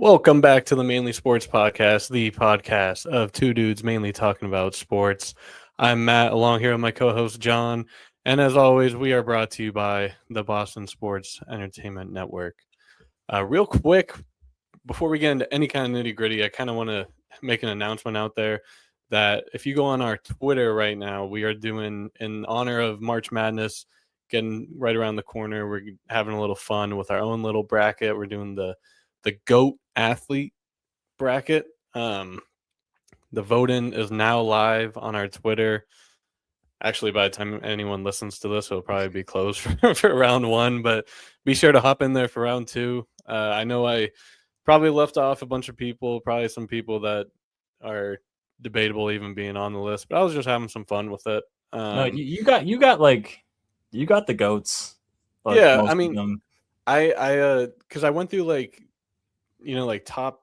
Welcome back to the Mainly Sports Podcast, the podcast of two dudes mainly talking about sports. I'm Matt, along here with my co-host John, and as always, we are brought to you by the Boston Sports Entertainment Network. Real quick, before we get into any kind of nitty-gritty, I kind of want to make an announcement out there that if you go on our Twitter right now, we are doing, in honor of March Madness, getting right around the corner, we're having a little fun with our own little bracket. We're doing the GOAT athlete bracket. The voting is now live on our Twitter. Actually, by the time anyone listens to this, it'll probably be closed for round one, but be sure to hop in there for round two. I know I probably left off a bunch of people, probably some people that are debatable even being on the list, but I was just having some fun with it. No, you got the goats. Yeah, I mean, because I went through like top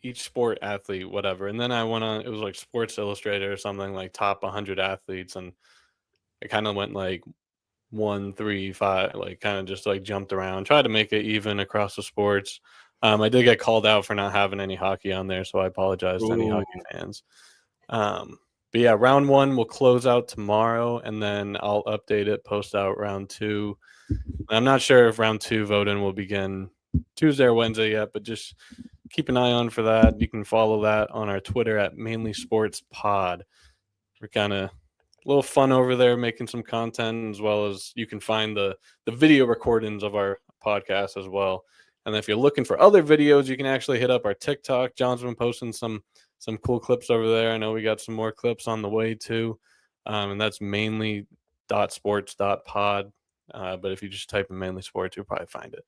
each sport athlete, whatever, and then I went on. It was like Sports Illustrated or something, like top 100 athletes, and I kind of went like 1, 3, 5, like kind of just like jumped around, tried to make it even across the sports. I did get called out for not having any hockey on there, so I apologize to any hockey fans. But yeah, round one will close out tomorrow, and then I'll update it, post out round two. I'm not sure if round two voting will begin Tuesday or Wednesday yet, but just keep an eye on for that. You can follow that on our Twitter at Mainly Sports Pod. We're kind of a little fun over there, making some content, as well as you can find the video recordings of our podcast as well. And if you're looking for other videos, you can actually hit up our TikTok. John's been posting some cool clips over there. I know we got some more clips on the way too, and that's mainly.sports.pod. But if you just type in Mainly Sports, you'll probably find it.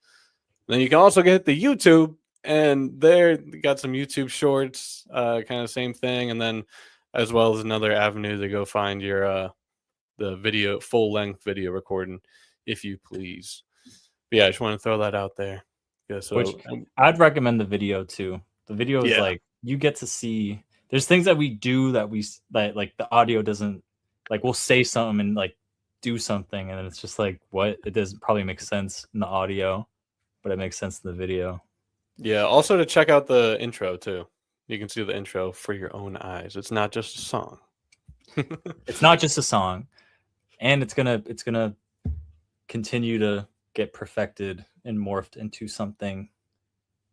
Then you can also get the YouTube, and there you got some YouTube shorts, kind of same thing, and then as well as another avenue to go find your the video, full length video recording, if you please. But yeah, I just want to throw that out there. Yeah, so which I'd recommend the video too. The video is like you get to see. There's things that we do that like the audio doesn't, like we'll say something and like do something, and it's just like what, it doesn't probably make sense in the audio, but it makes sense in the video. Yeah. Also to check out the intro too. You can see the intro for your own eyes. It's not just a song. It's not just a song, and it's gonna continue to get perfected and morphed into something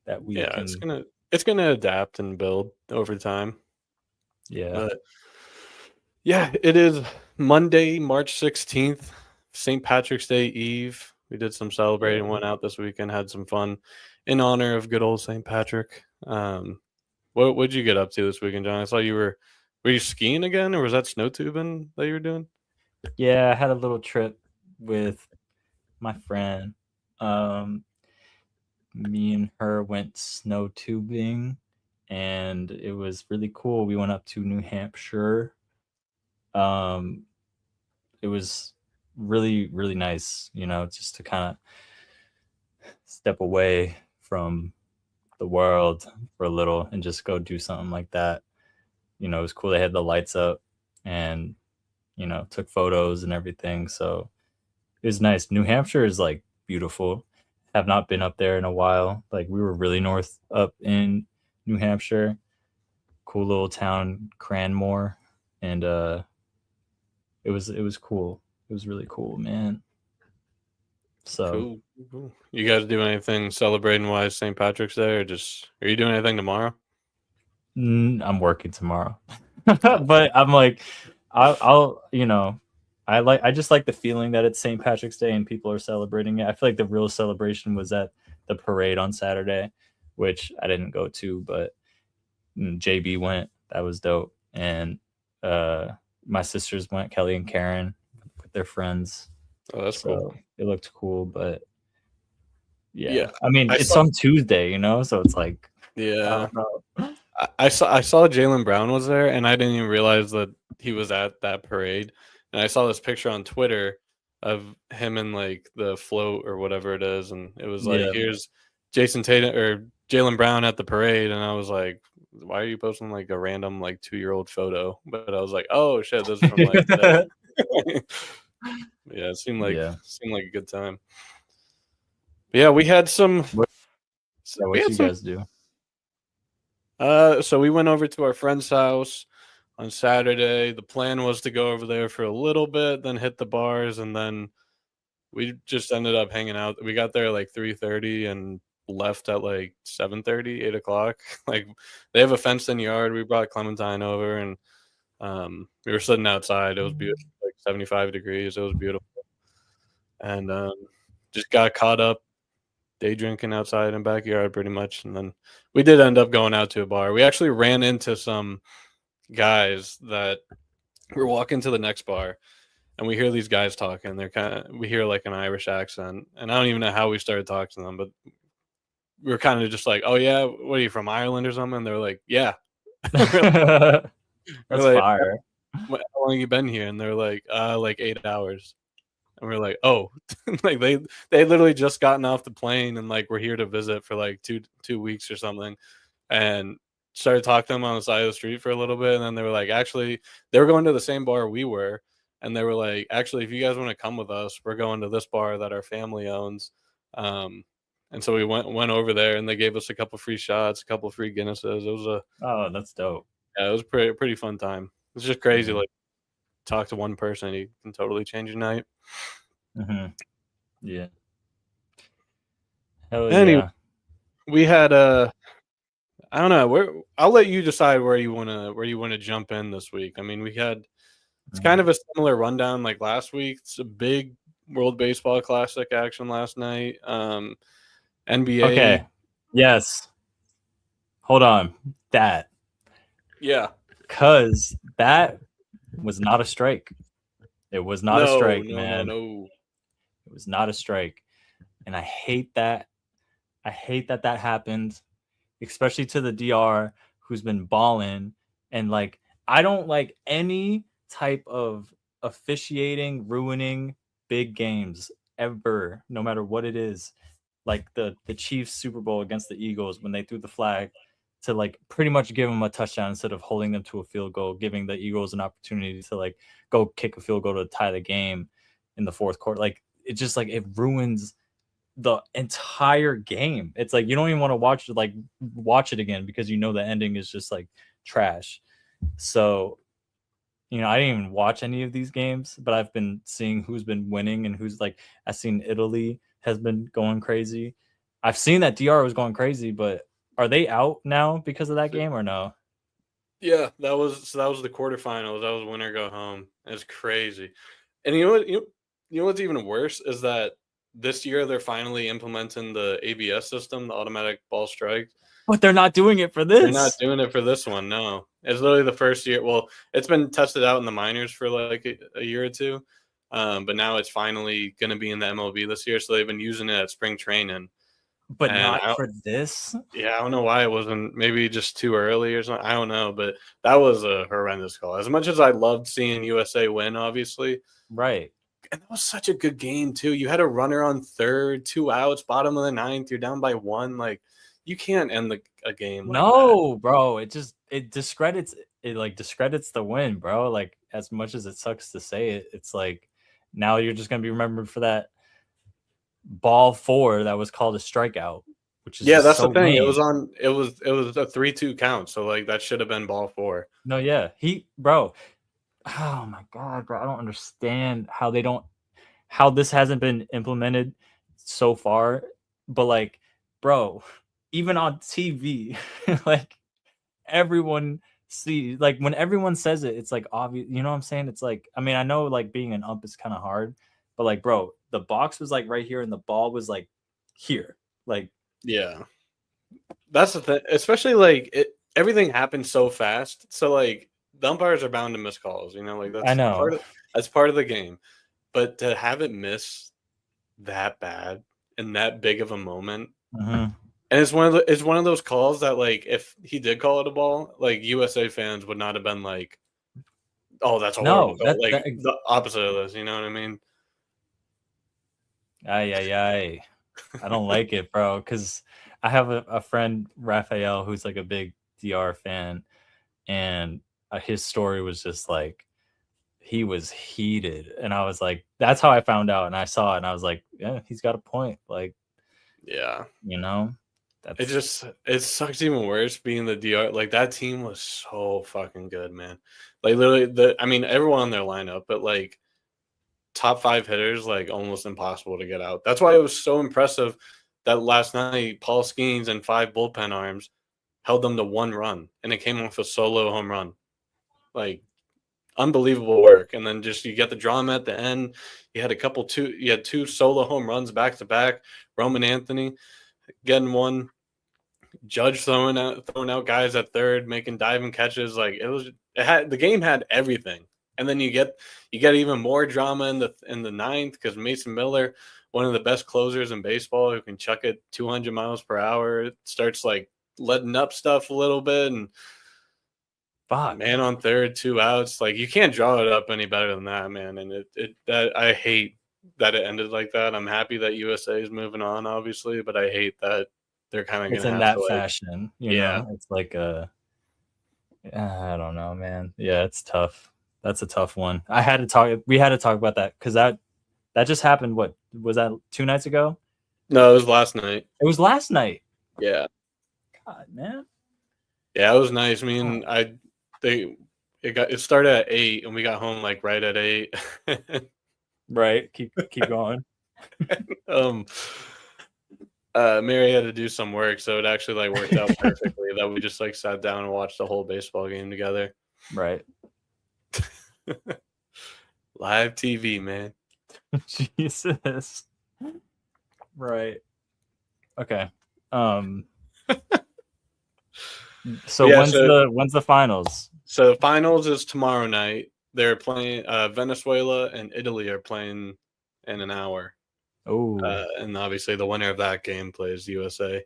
that we can. It's gonna adapt and build over time. Yeah. But yeah, it is Monday, March 16th, St. Patrick's Day Eve. We did some celebrating, went out this weekend, had some fun in honor of good old St. Patrick. What'd you get up to this weekend, John? I saw were you skiing again, or was that snow tubing that you were doing? Yeah, I had a little trip with my friend. Me and her went snow tubing, and it was really cool. We went up to New Hampshire. It was really, really nice, just to kind of step away from the world for a little and just go do something like that. It was cool. They had the lights up and, took photos and everything. So it was nice. New Hampshire is like beautiful. Have not been up there in a while. Like we were really north up in New Hampshire. Cool little town, Cranmore. And it was cool. It was really cool, man. So cool. You guys do anything celebrating wise St. Patrick's Day, or are you doing anything tomorrow? I'm working tomorrow. But I'm like, I'll I just like the feeling that it's St. Patrick's Day and people are celebrating it. I feel like the real celebration was at the parade on Saturday, which I didn't go to, but JB went. That was dope. And my sisters went, Kelly and Karen, with their friends. Oh, that's cool. It looked cool, but yeah. I mean, it's on Tuesday, so it's like, yeah. I saw Jaylen Brown was there, and I didn't even realize that he was at that parade. And I saw this picture on Twitter of him in like the float or whatever it is, and it was like, Yeah. here's Jason Tatum or Jaylen Brown at the parade, and I was like, why are you posting like a random like 2-year-old photo? But I was like, oh shit, this is from like today. Yeah, it Yeah. seemed like a good time. But yeah, we had some. We What had you some. guys do? So we went over to our friend's house on Saturday. The plan was to go over there for a little bit, then hit the bars, and then we just ended up hanging out. We got there like 3:30 and left at like 7:30, 8 o'clock. Like they have a fenced-in yard. We brought Clementine over, and we were sitting outside. It was beautiful, like 75 degrees. It was beautiful, and just got caught up day drinking outside in the backyard pretty much. And then we did end up going out to a bar. We actually ran into some guys that were walking to the next bar, and we hear these guys talking. We hear like an Irish accent, and I don't even know how we started talking to them, but we were kind of just like, oh yeah, what are you, from Ireland or something? And they're like, yeah. we're That's like, fire. how long have you been here? And they're like 8 hours. And we're like, oh, like they literally just gotten off the plane and like we're here to visit for like two weeks or something, and started talking to them on the side of the street for a little bit, and then they were like, actually, they were going to the same bar we were, and they were like, actually, if you guys want to come with us, we're going to this bar that our family owns, um, and so we went over there, and they gave us a couple free shots, a couple free Guinnesses. It was Oh, that's dope. yeah, it was pretty fun time. It's just crazy, Yeah. like talk to one person, you can totally change your night. Mm-hmm. Yeah. Hell Anyway, yeah. we had I don't know. I'll let you decide where you wanna jump in this week. I mean, it's kind Mhm. of a similar rundown like last week. It's a big World Baseball Classic action last night. NBA. Okay. Yes. Hold on. That. Yeah. Because that was not a strike. It was not a No, strike, no, no, man. no. It was not a strike. And I hate that. I hate that that happened, especially to the DR who's been balling. And like, I don't like any type of officiating ruining big games ever, no matter what it is. Like the Chiefs Super Bowl against the Eagles when they threw the flag to like pretty much give them a touchdown instead of holding them to a field goal, giving the Eagles an opportunity to like go kick a field goal to tie the game in the fourth quarter. Like it just like it ruins the entire game. It's like you don't even want to watch it again because you know the ending is just like trash. So, I didn't even watch any of these games, but I've been seeing who's been winning and who's like I've seen Italy has been going crazy. I've seen that DR was going crazy, but are they out now because of that So, game or no? yeah, that was the quarterfinals. That was winner go home. It's crazy. And you know what's even worse is that this year they're finally implementing the ABS system, the automatic ball strike. But they're not doing it for They're not this. doing it for this one, no. It's literally the first year. Well, it's been tested out in the minors for like a year or two, but now it's finally going to be in the MLB this year. So they've been using it at spring training, But and not for this. yeah, I don't know why it wasn't. Maybe just too early or something. I don't know, but that was a horrendous call. As much as I loved seeing USA win, obviously, Right. and that was such a good game too. You had a runner on third, 2 outs, bottom of the ninth. You're down by one. Like you can't end a game like that. No, bro. It discredits the win, bro. Like as much as it sucks to say it, it's like now you're just gonna be remembered for that ball four that was called a strikeout, which is Yeah, just that's the so thing. It was lame. on. It was a 3-2 count. So like that should have been ball four. No, yeah. Bro. Oh my god, bro. I don't understand how this hasn't been implemented so far. But like, bro, even on TV, like everyone see like when everyone says it, it's like obvious. You know what I'm saying? It's like I mean I know like being an ump is kind of hard, but like bro, the box was like right here and the ball was like here. Like Yeah, that's the thing. Especially like everything happened so fast. So like the umpires are bound to miss calls. Like I know. that's part of the game. But to have it miss that bad in that big of a moment, Mhm. And it's one of those calls that, like, if he did call it a ball, like, USA fans would not have been like, "Oh, that's a horrible No, call." Like, the opposite of this, you know what I mean? I don't like it, bro. Because I have a friend, Raphael, who's like a big DR fan, and his story was just like he was heated, and I was like, that's how I found out, and I saw it, and I was like, yeah, he's got a point. Like, Yeah. you know, It sucks even worse being the DR. Like, that team was so fucking good, man. Like, literally, I mean, everyone on their lineup, but like top 5 hitters, like, almost impossible to get out. That's why it was so impressive that last night Paul Skeens and 5 bullpen arms held them to 1 run, and it came off a solo home run. Like, unbelievable work. And then just you get the drama at the end. You had 2 solo home runs back to back. Roman Anthony getting one. Judge throwing out guys at third, making diving catches. Like, the game had everything. And then you get even more drama in the ninth, because Mason Miller, one of the best closers in baseball, who can chuck it 200 miles per hour, starts like letting up stuff a little bit, and man on third, 2 outs. Like, you can't draw it up any better than that, man. And that I hate that it ended like that. I'm happy that USA is moving on, obviously, but I hate that they're kind of it's gonna in have that to, like, fashion. You know, it's like I don't know, man. Yeah, it's tough. That's a tough one. We had to talk about that because that just happened. What was that? 2 nights ago? No, it was last night. It was last night. Yeah. God, man. Yeah, it was nice. I mean, it started at 8, and we got home like right at 8. Right. Keep going. Mary had to do some work, so it actually like worked out perfectly that we just like sat down and watched the whole baseball game together. Right. Live TV, man. Jesus. Right. Okay. So Yeah, when's the finals? So the finals is tomorrow night. They're playing Venezuela and Italy are playing in an hour. Oh. And obviously the winner of that game plays USA.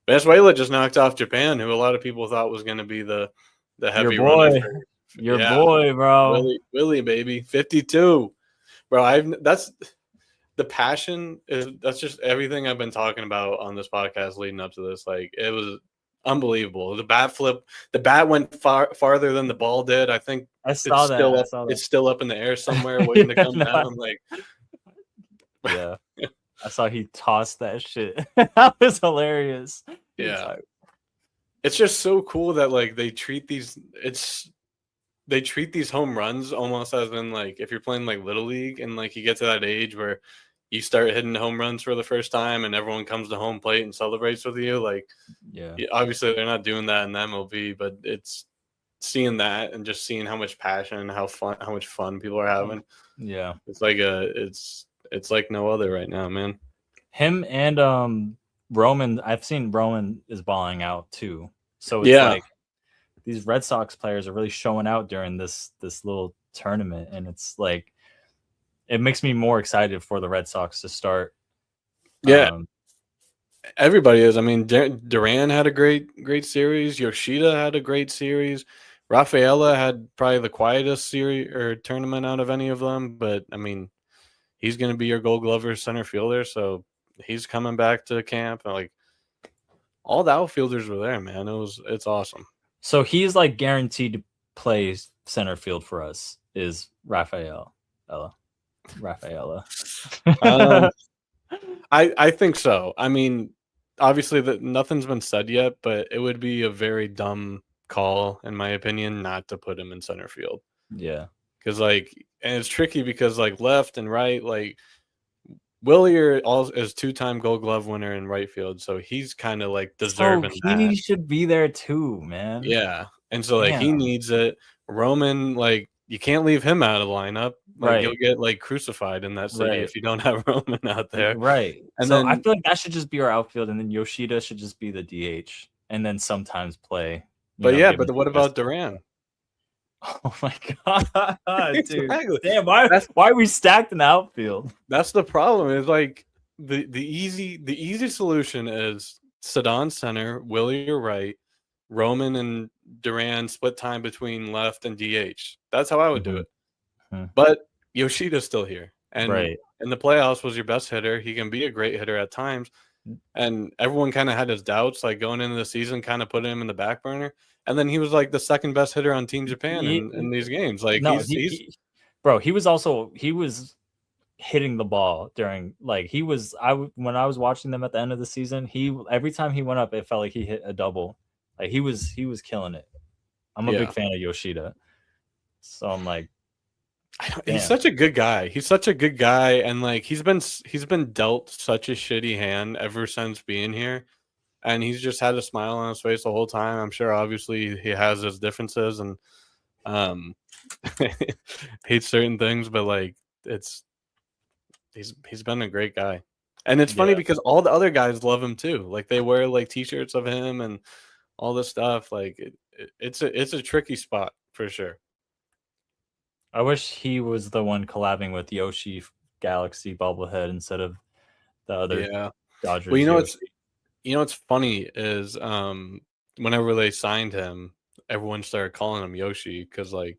Venezuela just knocked off Japan, who a lot of people thought was going to be the heavy runner. Your boy, bro. Willie, baby, 52, bro. That's the passion. That's just everything I've been talking about on this podcast leading up to this. Like, it was unbelievable. The bat flip, the bat went farther than the ball did. I think I saw that. It's still up in the air somewhere, waiting to come down. Like, yeah. I saw he tossed that shit. That was hilarious. Yeah. It's just so cool that like they treat these home runs almost as in, like, if you're playing like Little League and like you get to that age where you start hitting home runs for the first time and everyone comes to home plate and celebrates with you. Like, obviously they're not doing that in the MLB, but it's seeing that and just seeing how much passion and how much fun people are having. Yeah. It's like it's like no other right now, man. Him and Roman, I've seen Roman is balling out too. So it's like these Red Sox players are really showing out during this little tournament, and it's like it makes me more excited for the Red Sox to start. Yeah. Everybody is. I mean, Duran had a great series. Yoshida had a great series. Rafaela had probably the quietest series or tournament out of any of them, but I mean, he's going to be your Gold Glover center fielder, so he's coming back to camp. And like, all the outfielders were there, man. It's awesome. So he's like guaranteed to play center field for us. Is Rafaela? I think so. I mean, obviously that nothing's been said yet, but it would be a very dumb call, in my opinion, not to put him in center field. Yeah. Because and it's tricky because like left and right, like Willie is 2-time Gold Glove winner in right field, so he's kind of like deserving that. He should be there too, man. Yeah, and so like he needs it. Roman, like, you can't leave him out of the lineup. Like, you'll get like crucified in that city if you don't have Roman out there. Right. And so I feel like that should just be our outfield, and then Yoshida should just be the DH, and then sometimes play. But what about Duran? Oh my god, dude! Exactly. Damn, why are we stacked in the outfield? That's the problem. Is like the easy solution is Sedon center, Willie right, Roman and Duran split time between left and DH. That's how I would do Mhm. it. Mhm. But Yoshida's still here, and Right. in the playoffs was your best hitter. He can be a great hitter at times, and everyone kind of had his doubts, like going into the season, kind of put him in the back burner. And then he was like the second best hitter on Team Japan in these games. Like No, he's bro, he was hitting the ball during, like, when I was watching them at the end of the season, every time he went up, it felt like he hit a double. Like he was killing it. I'm a big yeah. fan of Yoshida. So I'm like, He's damn. such a good guy. He's such a good guy, and like he's been dealt such a shitty hand ever since being here, and he's just had a smile on his face the whole time. I'm sure, obviously, he has his differences and um hates certain things, but like it's he's been a great guy. And it's funny Yeah. because all the other guys love him too. Like they wear like t-shirts of him and all this stuff. Like it's a tricky spot for sure. I wish he was the one collabing with Yoshi Galaxy bobblehead instead of the other Yeah. Well, Dodgers Yoshi. what's funny is whenever they signed him, everyone started calling him Yoshi because like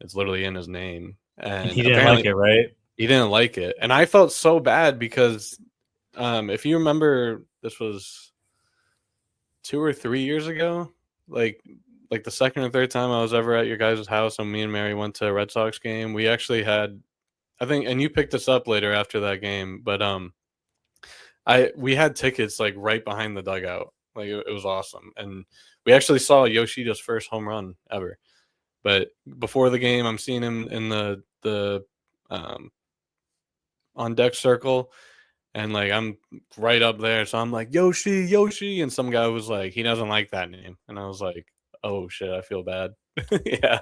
it's literally in his name. And And he didn't like apparently it, right? he didn't like it. And I felt so bad because if you remember, this was 2 or 3 years ago, like the second or third time I was ever at your guys' house and me and Mary went to a Red Sox game. We actually had, I think, and you picked us up later after that game, but we had tickets like right behind the dugout. Like it was awesome, and we actually saw Yoshida's first home run ever. But before the game, I'm seeing him in the um, on deck circle, and like I'm right up there, so I'm like Yoshi, Yoshi, and some guy was like he doesn't like that name, and I was like, oh shit, I feel bad. Yeah,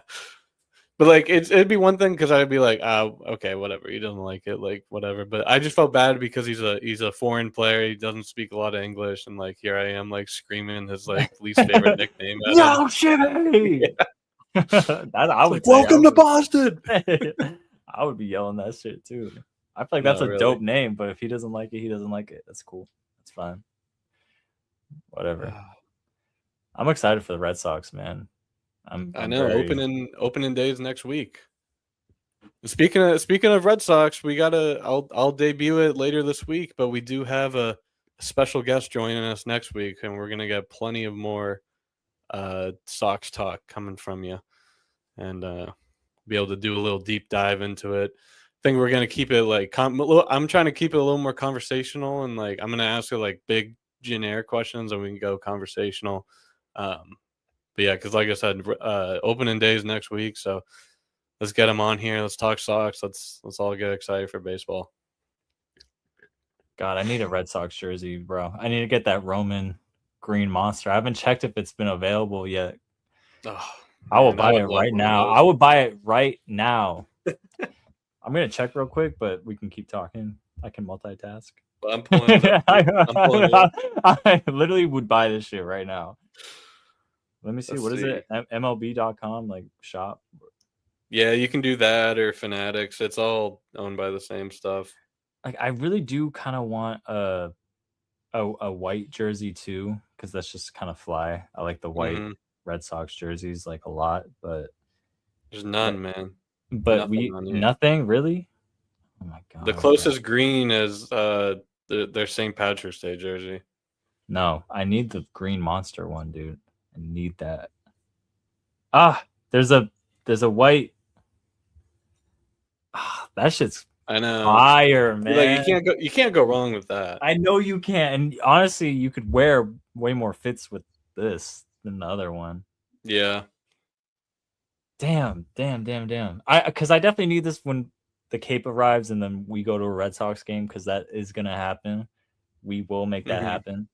but like it'd be one thing because I'd be like, oh, okay, whatever. He doesn't like it, like whatever. But I just felt bad because he's a foreign player. He doesn't speak a lot of English, and like here I am, like screaming his like least favorite nickname at him. Yoshi! That I It's would like, say. welcome to Boston. I would be yelling that shit too. I feel like that's No, a really. dope name, but if he doesn't like it, he doesn't like it. That's cool. That's fine. Whatever. I'm excited for the Red Sox, man. I I'm know very opening days next week. Speaking of Red Sox, we gotta I'll debut it later this week, but we do have a special guest joining us next week, and we're gonna get plenty of more Sox talk coming from you, and be able to do a little deep dive into it. I think we're gonna keep it like I'm trying to keep it a little more conversational, and like I'm gonna ask you like big generic questions, and we can go conversational. But yeah, because like I said, opening days next week, so let's get them on here. Let's talk Sox. Let's all get excited for baseball. God, I need a Red Sox jersey, bro. I need to get that Roman green monster. I haven't checked if it's been available yet. Oh, I will man, I buy it would love right one of now. those. I would buy it right now. I'm gonna check real quick, but we can keep talking. I can multitask. But I'm pulling it up. I'm pulling it up. I literally would buy this shit right now. Let me see. Let's What is see. it? MLB.com, like shop. Yeah, you can do that or Fanatics. It's all owned by the same stuff. Like I really do kind of want a white jersey too, because that's just kind of fly. I like the white Hmm. Red Sox jerseys like a lot, but There's none, man. we Nothing on here. nothing really. Oh my The god, bro. closest green is their St. Patrick's Day jersey. No, I need the green monster one, dude. I need that. Ah, there's a white. Ah, that shit's I know. fire, Like man. you can't go wrong with that. I know you can't. And honestly, you could wear way more fits with this than the other one. Yeah. Damn. Because I definitely need this when the Cape arrives and then we go to a Red Sox game, because that is gonna happen. We will make that happen.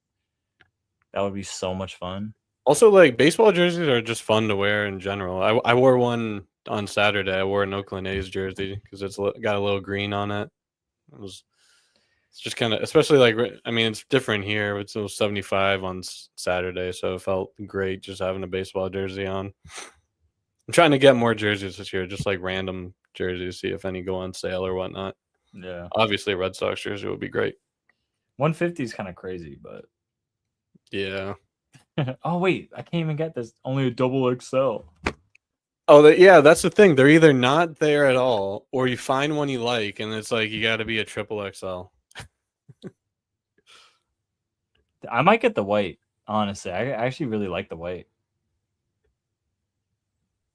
That would be so much fun. Also, like baseball jerseys are just fun to wear in general. I wore one on Saturday. I wore an Oakland A's jersey because it's got a little green on it. It's just kind of, especially like I mean, it's different here. It's 75 on Saturday, so it felt great just having a baseball jersey on. I'm trying to get more jerseys this year, just like random jerseys, see if any go on sale or whatnot. Yeah. Obviously, a Red Sox jersey would be great. 150 is kind of crazy, but Yeah. Oh wait, I can't even get this. Only a double XL. Oh, yeah, that's the thing. They're either not there at all, or you find one you like, and it's like you got to be a triple XL. I might get the white. Honestly, I actually really like the white.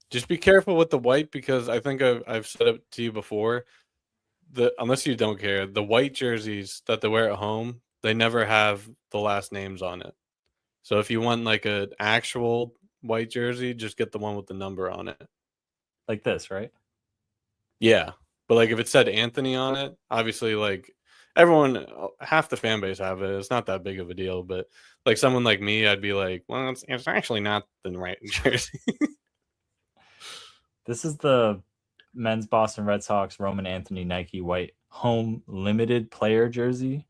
Just be careful with the white, because I think I've said it to you before. Unless you don't care, the white jerseys that they wear at home, they never have the last names on it. So if you want like an actual white jersey, just get the one with the number on it. Like this, right? Yeah. But like if it said Anthony on it, obviously like everyone, half the fan base have it. It's not that big of a deal. But like someone like me, I'd be like, well, it's actually not the right jersey. This is the men's Boston Red Sox Roman Anthony Nike white home limited player jersey.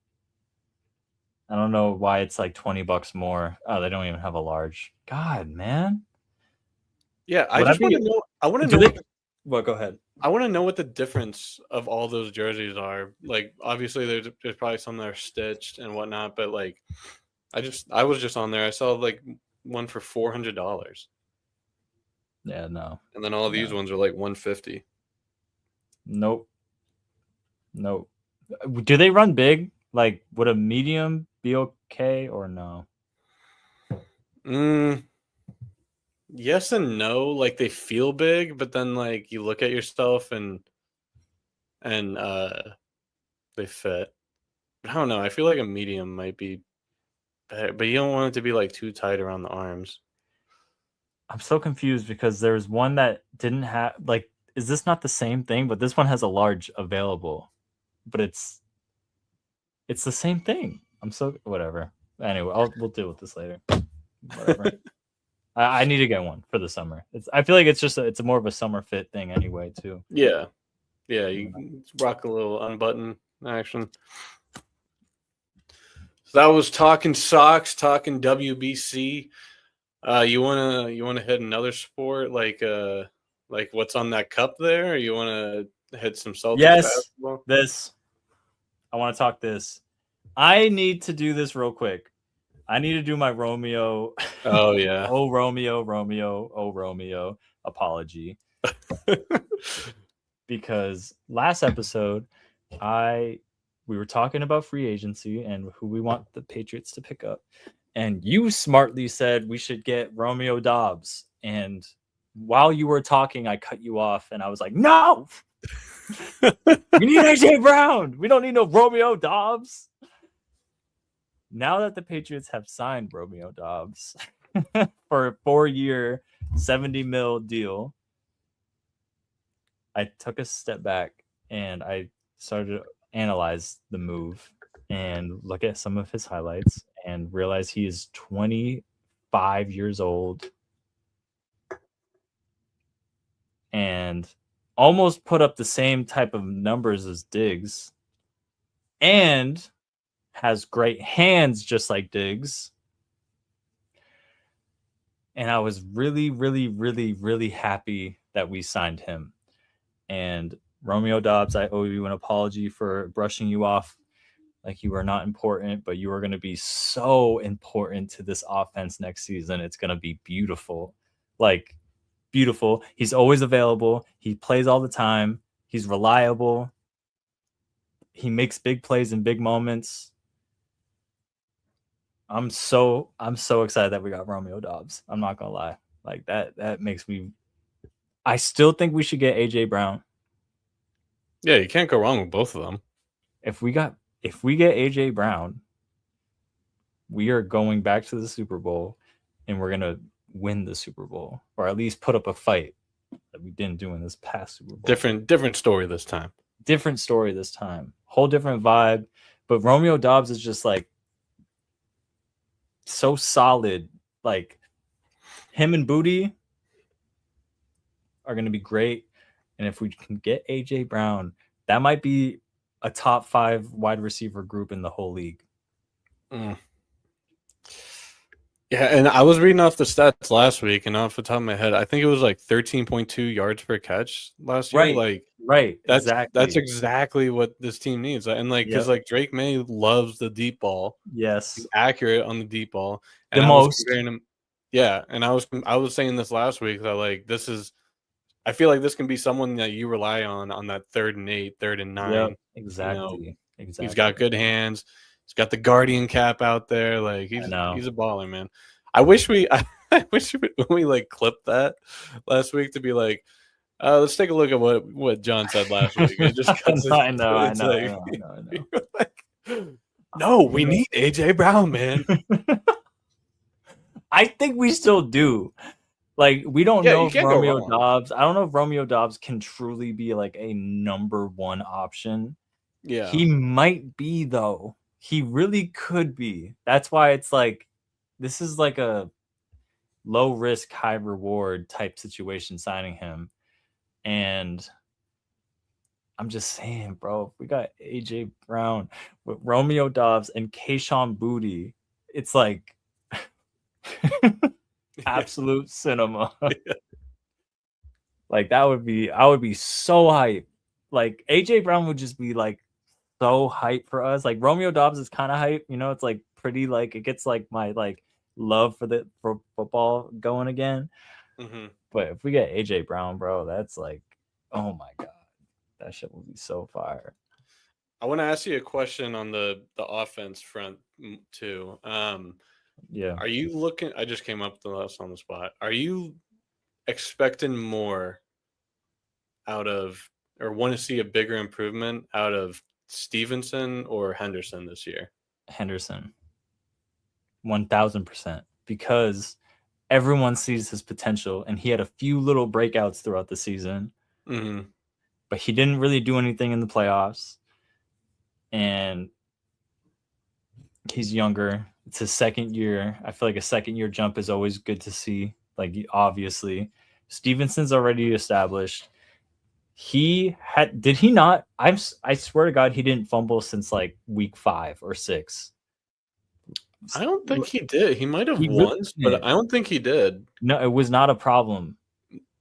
I don't know why it's like $20 more. Oh, they don't even have a large. God, man. Yeah, I just want to know. I want to know. Well, go ahead. I want to know what the difference of all those jerseys are. Like, obviously, there's probably some that are stitched and whatnot, but like, I was just on there. I saw like one for $400. Yeah, no. And then all these ones are like 150. Nope. Nope. Do they run big? Like, would a medium be okay or no? Yes and no. Like they feel big, but then like you look at yourself and they fit. But I don't know. I feel like a medium might be better, but you don't want it to be like too tight around the arms. I'm so confused because there's one that didn't have like. Is this not the same thing? But this one has a large available, but it's the same thing. I'm so whatever. Anyway, we'll deal with this later. Whatever. I need to get one for the summer. I feel like it's more of a summer fit thing anyway too. Yeah, yeah. You rock a little unbutton action. So that was talking socks, talking WBC. You wanna hit another sport like what's on that cup there? Or you wanna hit some Celtics basketball? This. I want to talk this. I need to do this real quick. I need to do my Romeo. Oh yeah. Oh Romeo, Romeo, oh Romeo apology. Because last episode, we were talking about free agency and who we want the Patriots to pick up. And you smartly said we should get Romeo Dobbs. And while you were talking, I cut you off and I was like, no, we need AJ Brown. We don't need no Romeo Dobbs. Now that the Patriots have signed Romeo Dobbs for a 4-year, $70 million deal, I took a step back and I started to analyze the move and look at some of his highlights and realize he is 25 years old and almost put up the same type of numbers as Diggs and has great hands just like Diggs. And I was really, really, really, really happy that we signed him. And Romeo Dobbs, I owe you an apology for brushing you off like you are not important, but you are going to be so important to this offense next season. It's going to be beautiful. Like, beautiful. He's always available. He plays all the time. He's reliable. He makes big plays in big moments. I'm so excited that we got Romeo Dobbs. I'm not gonna lie. Like that makes me. I still think we should get AJ Brown. Yeah, you can't go wrong with both of them. If we get AJ Brown, we are going back to the Super Bowl and we're gonna win the Super Bowl, or at least put up a fight that we didn't do in this past Super Bowl. Different story this time. Different story this time. Whole different vibe. But Romeo Dobbs is just like so solid. Like him and Booty are going to be great. And if we can get AJ Brown, that might be a top 5 wide receiver group in the whole league. Yeah, and I was reading off the stats last week, and off the top of my head, I think it was like 13.2 yards per catch last year. Right. Like, Right. That's Exactly. exactly what this team needs. And like, because Yep. like Drake May loves the deep ball. He's Yes. accurate on the deep ball, The and I was most. comparing him. Yeah, and I was saying this last week that like this is. I feel like this can be someone that you rely on that 3rd and 8, 3rd and Yep. 9. You know, Exactly. he's Exactly. got good hands. He's got the guardian cap out there. Like I know. he's a baller, man. I wish we I wish we like clipped that last week to be like, let's take a look at what John said last week. It just because I know. I it's know. I like, know. I know. I know. you're like, no, we need AJ Brown, man. I think we still do. Like, we don't Yeah, know you if can't go Romeo wrong. Dobbs. I don't know if Romeo Dobbs can truly be like a number one option. Yeah. He might be, though. He really could be. That's why it's like, this is like a low risk, high reward type situation signing him. And I'm just saying, bro, if we got AJ Brown with Romeo Dobbs and Kayshawn Boutte, it's like absolute cinema. Like I would be so hyped. Like AJ Brown would just be like so hype for us. Like Romeo Dobbs is kind of hype, you know, it's like pretty like it gets like my like love for football going again. Mm-hmm. But if we get AJ Brown, bro, that's like, oh my god, that shit will be so fire. I want to ask you a question on the offense front too. Yeah. Are you looking? I just came up with this on the spot. Are you expecting more out of, or want to see a bigger improvement out of Stevenson or Henderson this year? Henderson, 1000%, because everyone sees his potential, and he had a few little breakouts throughout the season, Mm-hmm. but he didn't really do anything in the playoffs. And he's younger. It's his 2nd year. I feel like a 2nd year jump is always good to see. Like obviously, Stevenson's already established. Did he not? I swear to God, he didn't fumble since like week 5 or 6. I don't think he did. He might have He really once, but didn't. I don't think he did. No, it was not a problem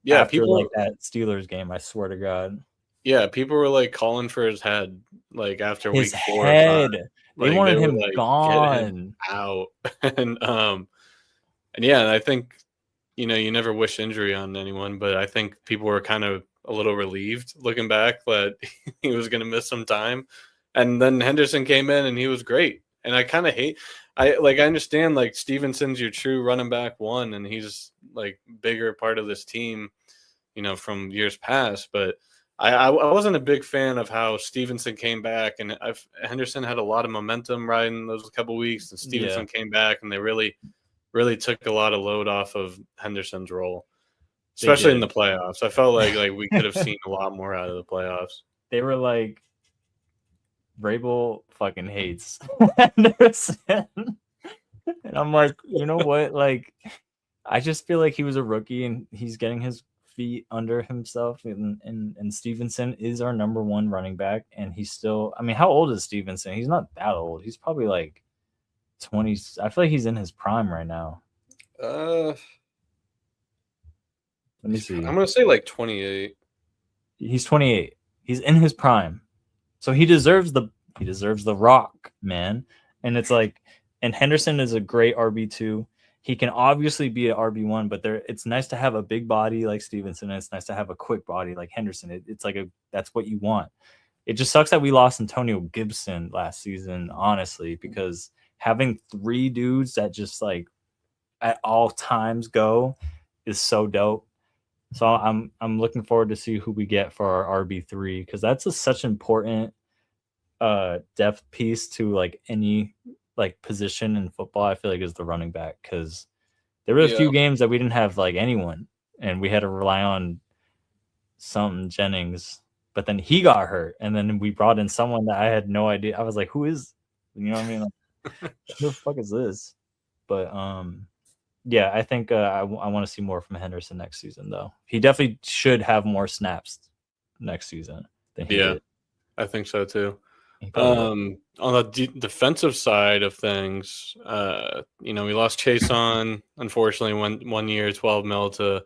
Yeah, after like people. that Steelers game. I swear to God, Yeah, people were like calling for his head, like after his week 4 or 5. head. They Like they wanted were him like, get him gone. out, and yeah, I think you never wish injury on anyone, but I think people were kind of a little relieved looking back that he was going to miss some time, and then Henderson came in and he was great. And I kind of hate, I understand like Stevenson's your true running back one, and he's like bigger part of this team, from years past, but. I wasn't a big fan of how Stevenson came back, and Henderson had a lot of momentum riding those couple weeks, and Yeah, Stevenson came back, and they really, really took a lot of load off of Henderson's role, they especially in did. the playoffs. I felt like we could have seen a lot more out of the playoffs. They were like, Vrabel fucking hates Henderson. And I'm like, you know what? Like, I just feel like he was a rookie and he's getting his feet under himself. And Stevenson is our number one running back. And he's still, I mean, how old is Stevenson? He's not that old. He's probably like 20. I feel like he's in his prime right now. Uh, Let me see. I'm gonna say like 28. He's 28. He's in his prime. So he deserves the rock, man. And it's like, and Henderson is a great RB2. He can obviously be an RB1, but it's nice to have a big body like Stevenson, and it's nice to have a quick body like Henderson. It's like that's what you want. It just sucks that we lost Antonio Gibson last season, honestly, because having 3 dudes that just like at all times go is so dope. So I'm looking forward to see who we get for our RB3, because that's such an important depth piece to like any like position in football. I feel like is the running back, because there were a few games that we didn't have like anyone, and we had to rely on some Jennings, but then he got hurt, and then we brought in someone that I had no idea. I was like, who is, you know what I mean? Like, who the fuck is this? But yeah, I think I want to see more from Henderson next season, though. He definitely should have more snaps next season than he did. I think so too. On the defensive side of things, we lost Chase on, unfortunately, one year, 12 mil to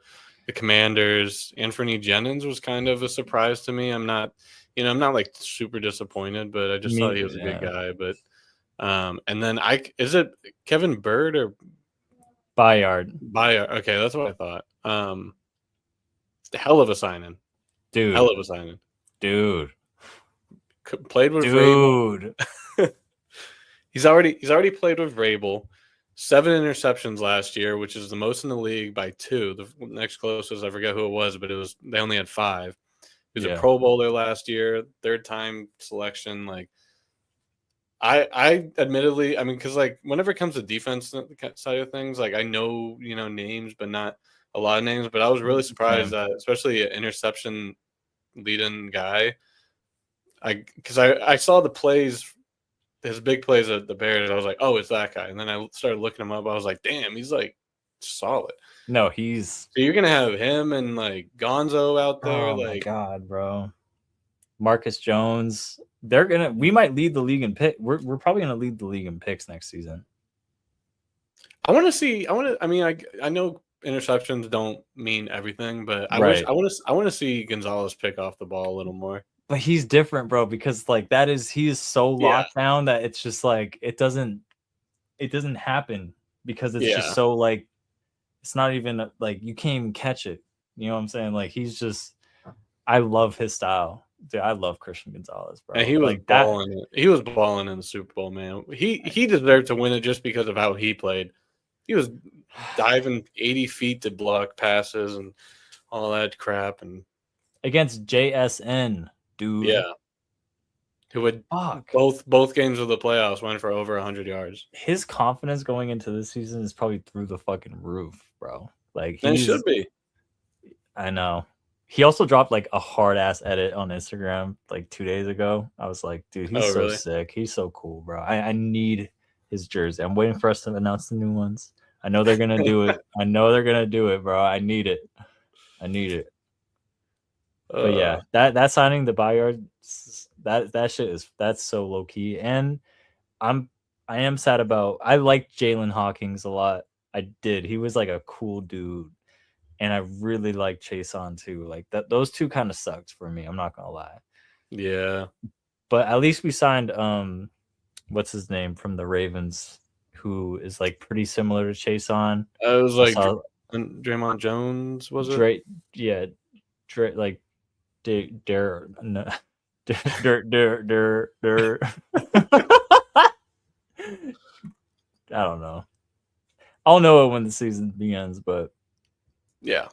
the Commanders. Anthony Jennings was kind of a surprise to me. I'm not like super disappointed, but I just thought he was a good guy. But and then is it Kevin Bird or Bayard? Okay, that's what I thought. Hell of a signing, dude. Hell of a signing, dude. Played with Vrabel. He's already played with Vrabel. 7 interceptions last year, which is the most in the league by 2. The next closest, I forget who it was, but they only had 5. He was a Pro Bowler last year, 3rd-time selection. Like, I admittedly, I mean, because like whenever it comes to defense side of things, like I know names, but not a lot of names. But I was really surprised that, especially an interception leading guy, because I saw the plays. His big plays at the Bears, I was like, oh, it's that guy. And then I started looking him up. I was like, damn, he's like solid. No, so you're gonna have him and like Gonzo out there. Oh like, my god, bro. Marcus Jones. We might lead the league in pick. We're probably gonna lead the league in picks next season. I mean, I know interceptions don't mean everything, but I want to see Gonzalez pick off the ball a little more. But he's different, bro, because like he is so locked down that it's just like it doesn't happen because it's just so like it's not even like you can't even catch it. You know what I'm saying? Like I love his style. Dude, I love Christian Gonzalez, bro. And he was balling. He was balling in the Super Bowl, man. He deserved to win it just because of how he played. He was diving 80 feet to block passes and all that crap, and against JSN. Dude. Yeah. Who would both games of the playoffs went for over 100 yards. His confidence going into this season is probably through the fucking roof, bro. Like he should be. I know. He also dropped like a hard ass edit on Instagram like 2 days ago. I was like, dude, he's so sick. He's so cool, bro. I need his jersey. I'm waiting for us to announce the new ones. I know they're gonna do it. Bro. I need it. But yeah, that signing the Bayard, that shit that's so low key. And I am sad about. I like Jalen Hawkins a lot. I did. He was like a cool dude, and I really like Chason too. Like those two kind of sucked for me. I'm not gonna lie. Yeah, but at least we signed what's his name from the Ravens, who is like pretty similar to Chason. It was like Draymond Jones, was it? Like. I don't know. I'll know it when the season begins, but yeah.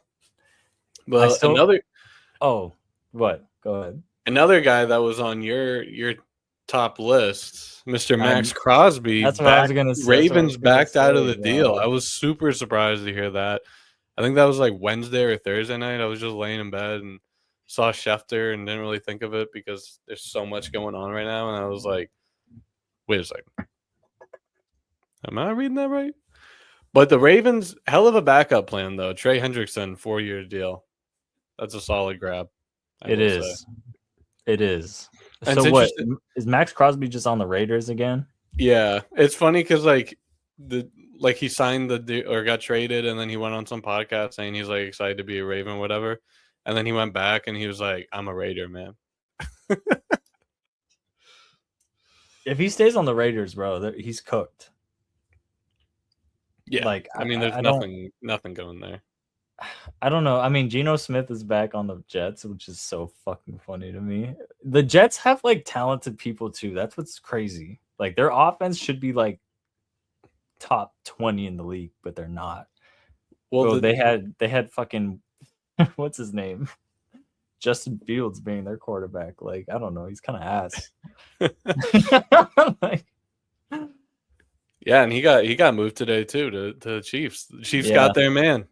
But another. Oh, what? Go ahead. Another guy that was on your top list, Mr. Max Crosby. That's what I was gonna say. Ravens backed out of the deal. I was super surprised to hear that. I think that was like Wednesday or Thursday night. I was just laying in bed and saw Schefter and didn't really think of it because there's so much going on right now. And I was like, wait a second. Am I reading that right? But the Ravens, hell of a backup plan, though. Trey Hendrickson, 4-year deal. That's a solid grab. It is. And so what? Is Max Crosby just on the Raiders again? Yeah. It's funny because he signed or got traded, and then he went on some podcast saying he's like excited to be a Raven, whatever. And then he went back and he was like, I'm a Raider, man. If he stays on the Raiders, bro, he's cooked. Yeah. Like, I mean, there's nothing going there. I don't know. I mean, Geno Smith is back on the Jets, which is so fucking funny to me. The Jets have like talented people too. That's what's crazy. Like their offense should be like top 20 in the league, but they're not. Well, they had fucking what's his name? Justin Fields being their quarterback. Like, I don't know. He's kind of ass. Yeah, and he got moved today too to the Chiefs. The Chiefs got their man.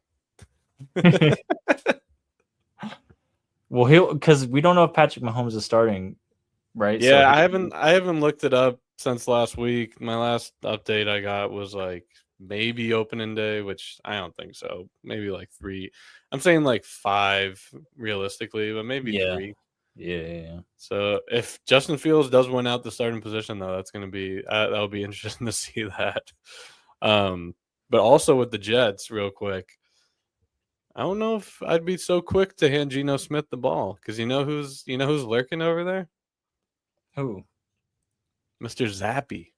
Well, because we don't know if Patrick Mahomes is starting, right? Yeah, so I haven't looked it up since last week. My last update I got was like maybe opening day, which I don't think so. Maybe like 3. I'm saying like 5 realistically, but maybe 3. Yeah. So if Justin Fields does win out the starting position, though, that's going to be that'll be interesting to see that. But also with the Jets, real quick, I don't know if I'd be so quick to hand Geno Smith the ball because who's lurking over there? Who? Mr. Zappy.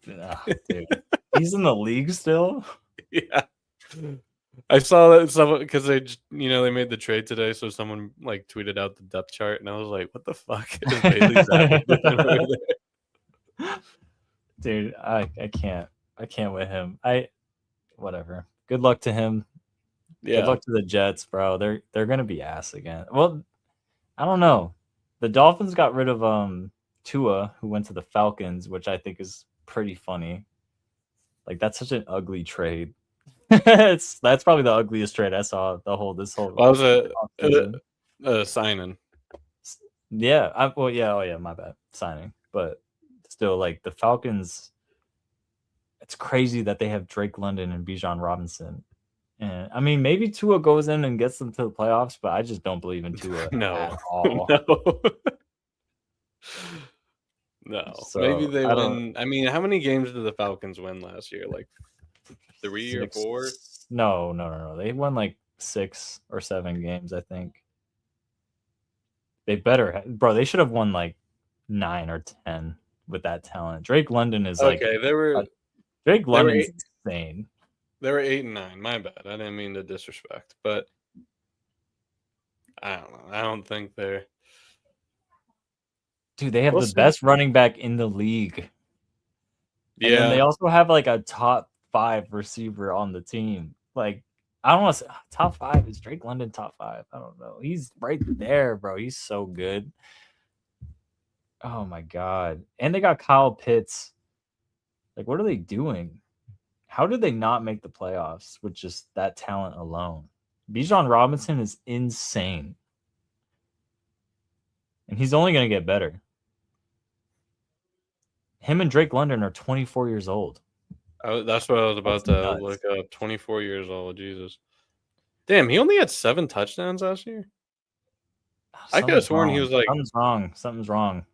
Dude, he's in the league still. Yeah, I saw that someone because they made the trade today, so someone like tweeted out the depth chart, and I was like, "What the fuck is Bailey Zappi doing over there?" Dude, I can't with him. Whatever. Good luck to him. Yeah. Good luck to the Jets, bro. They're gonna be ass again. Well, I don't know. The Dolphins got rid of Tua, who went to the Falcons, which I think is pretty funny. Like that's such an ugly trade. That's probably the ugliest trade I saw this whole. Well, that was a signing. Yeah. My bad. Signing, but still, like the Falcons. It's crazy that they have Drake London and Bijan Robinson. And I mean, maybe Tua goes in and gets them to the playoffs, but I just don't believe in Tua at all. No. So, maybe they win. I mean, how many games did the Falcons win last year? Like 3 or 4? No. They won like 6 or 7 games, I think. They better, bro. They should have won like 9 or 10 with that talent. Drake London is like Drake London's insane. They were 8 and 9. My bad. I didn't mean to disrespect, but I don't know. I don't think they're. Dude, they have the best running back in the league. Yeah. And then they also have like a top 5 receiver on the team. Like, I don't want to say top 5. Is Drake London top 5? I don't know. He's right there, bro. He's so good. Oh my God. And they got Kyle Pitts. Like, what are they doing? How did they not make the playoffs with just that talent alone? Bijan Robinson is insane. And he's only going to get better. Him and Drake London are 24 years old. That's what I was about to look up. 24 years old. Jesus. Damn, he only had 7 touchdowns last year? I could have sworn he was like... Something's wrong.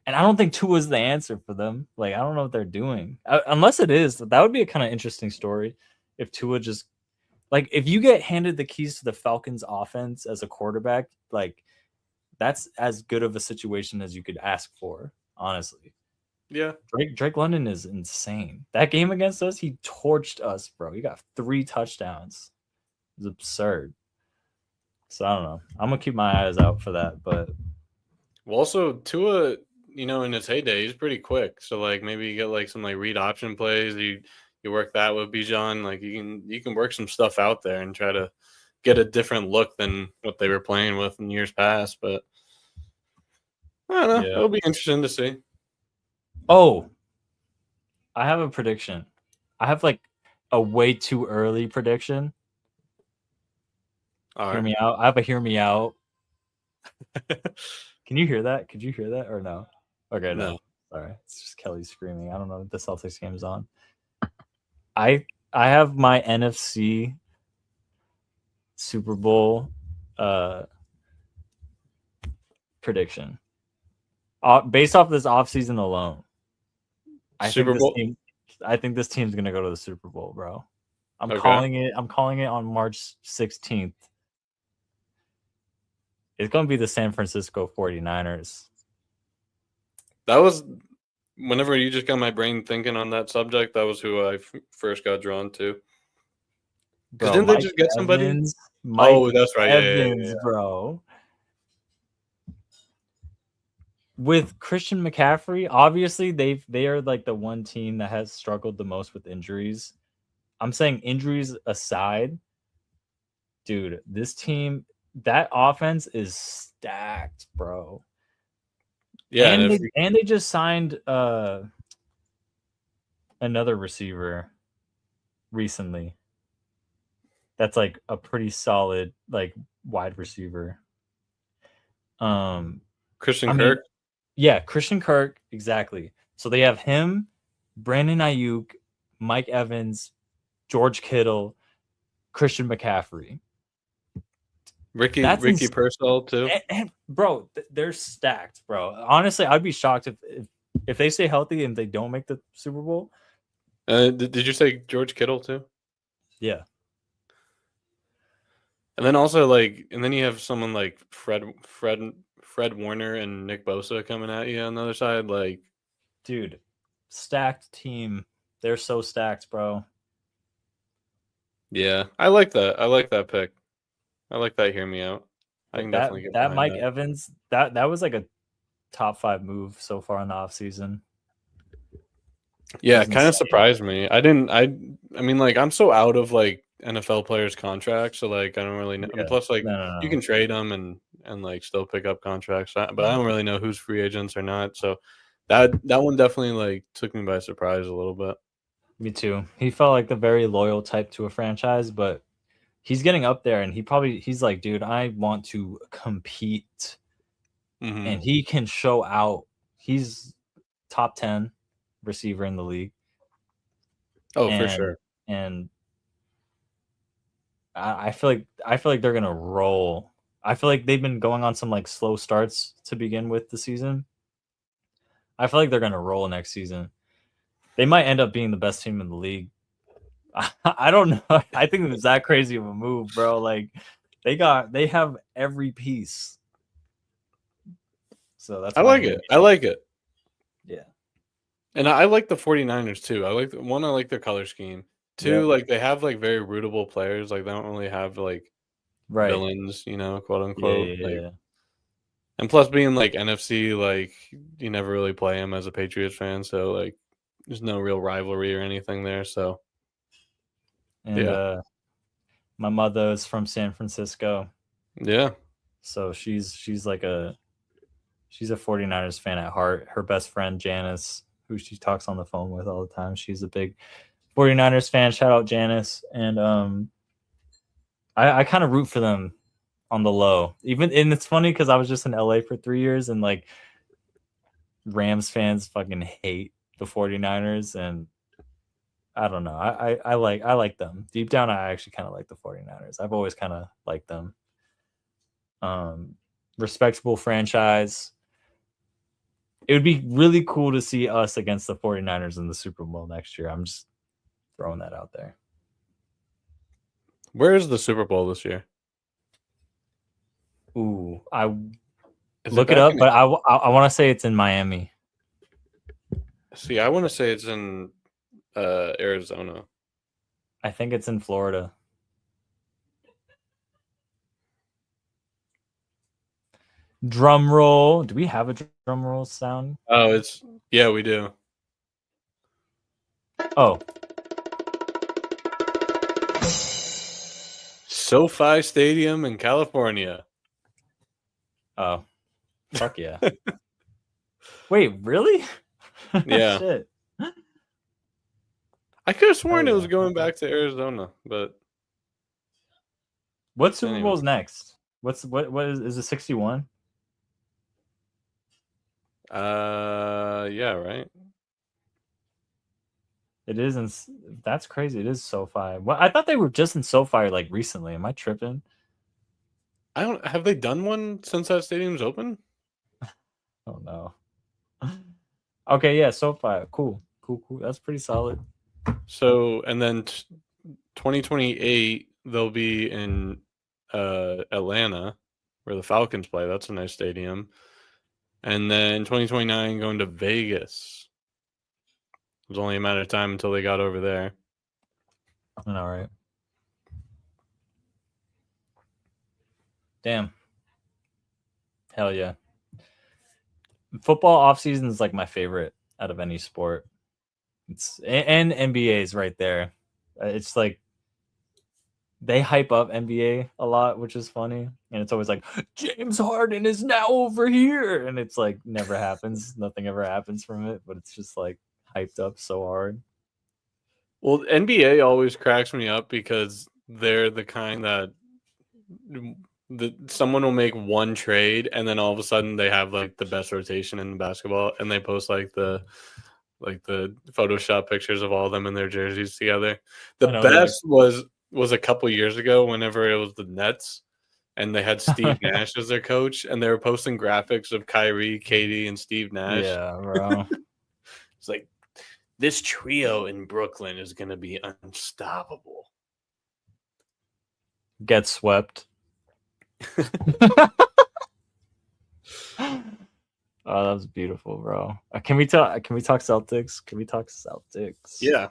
And I don't think Tua is the answer for them. Like, I don't know what they're doing. Unless it is. That would be a kind of interesting story if Tua just... Like, if you get handed the keys to the Falcons offense as a quarterback, like, that's as good of a situation as you could ask for, honestly. Yeah. Drake London is insane. That game against us, he torched us, bro. He got 3 touchdowns. It was absurd. So, I don't know. I'm going to keep my eyes out for that, but... Well, also, Tua, in his heyday, he's pretty quick. So, like, maybe you get, like, some, like, read option plays. You work that with Bijan. Like, you can work some stuff out there and try to get a different look than what they were playing with in years past. But, I don't know. Yeah. It'll be interesting to see. Oh, I have a prediction. I have, like, a way too early prediction. All right. Hear me out. I have a hear me out. Can you hear that? Could you hear that or no? Okay, no. Sorry. It's just Kelly screaming. I don't know if the Celtics game is on. I have my NFC Super Bowl prediction. Based off this offseason alone. I think this team's going to go to the Super Bowl, bro. I'm calling it on March 16th. It's going to be the San Francisco 49ers. That was, whenever you just got my brain thinking on that subject, that was who I first got drawn to. Because didn't they just get somebody? That's right. Evans, bro. With Christian McCaffrey, obviously they are like the one team that has struggled the most with injuries. I'm saying injuries aside, dude, this team, that offense is stacked, bro. Yeah, and they just signed another receiver recently. That's like a pretty solid like wide receiver. Christian Kirk. Yeah, Christian Kirk, exactly. So they have him, Brandon Ayuk, Mike Evans, George Kittle, Christian McCaffrey. Ricky Pearsall too. And bro, they're stacked, bro. Honestly, I'd be shocked if they stay healthy and they don't make the Super Bowl. Did you say George Kittle too? Yeah. And then also and then you have someone like Fred Warner and Nick Bosa coming at you on the other side. Dude, stacked team. They're so stacked, bro. Yeah, I like that. I like that pick. I like that. Hear me out. I can That definitely get that behind Mike that. Evans, that was like a top 5 move so far in the offseason. It Yeah, was it kind of insane. surprised me. I mean, I'm so out of NFL players' contracts, so I don't really know. And Yeah. plus, you No. can trade them and still pick up contracts, but I don't really know who's free agents or not. So that one definitely took me by surprise a little bit. Me too. He felt like the very loyal type to a franchise, but he's getting up there, and he's like, dude, I want to compete, Mm-hmm. and he can show out. He's top 10 receiver in the league. Oh, for and sure. and I feel like they're gonna roll. I feel like they've been going on some slow starts to begin with the season. I feel like they're gonna roll next season. They might end up being the best team in the league. I don't know. I think it was that crazy of a move, bro. They have every piece. So that's I why like I'm it. I like it. yeah. And I like the 49ers too. I like their color scheme. Two, Yep. they have very rootable players. They don't really have Right. villains, quote Yeah, unquote. yeah, yeah. And plus being NFC, you never really play them as a Patriots fan, so there's no real rivalry or anything there. So And yeah, my mother is from San Francisco. yeah, So she's a 49ers fan at heart. Her best friend, Janice, who she talks on the phone with all the time, she's a big 49ers fan. Shout out Janice. And I kind of root for them on the low. And it's funny because I was just in LA for 3 years, and Rams fans fucking hate the 49ers. And I don't know. I like them. Deep down, I actually kind of like the 49ers. I've always kind of liked them. Respectable franchise. It would be really cool to see us against the 49ers in the Super Bowl next year. I'm just throwing that out there. where is the Super Bowl this year? Ooh, I Is it look it back up, in? but I want to say it's in Miami. See, I want to say it's in Arizona. I think it's in Florida. Drum roll. Do we have a drum roll sound? Oh, yeah, we do. Oh, SoFi Stadium in California. oh, fuck yeah. Wait, really? Yeah, Shit. I could have sworn Hell it yeah. was going back to Arizona, but What Super anyway. Bowl's next? What is it 61? Yeah, right. It is in that's crazy. It is SoFi. Well, I thought they were just in SoFi recently. Am I tripping? I don't have they done one since that stadium's open? Oh no. Okay, yeah, SoFi. Cool. That's pretty solid. So, and then 2028 they'll be in Atlanta where the Falcons play. That's a nice stadium. And then 2029 going to Vegas. It was only a matter of time until they got over there. All right. Damn. Hell yeah. Football off season is my favorite out of any sport. It's and NBA is right there. It's they hype up NBA a lot, which is funny. And it's always James Harden is now over here. And it's never happens. Nothing ever happens from it, but it's just hyped up so hard. Well, NBA always cracks me up because they're the kind that someone will make one trade and then all of a sudden they have the best rotation in basketball and they post the Photoshop pictures of all of them in their jerseys together. The I know they're best was a couple years ago whenever it was the Nets and they had Steve Nash as their coach and they were posting graphics of Kyrie, Katie, and Steve Nash. yeah, bro. It's this trio in Brooklyn is going to be unstoppable. Get swept. Oh, that was beautiful, bro. Can we talk? Can we talk Celtics? Can we talk Celtics? Yeah.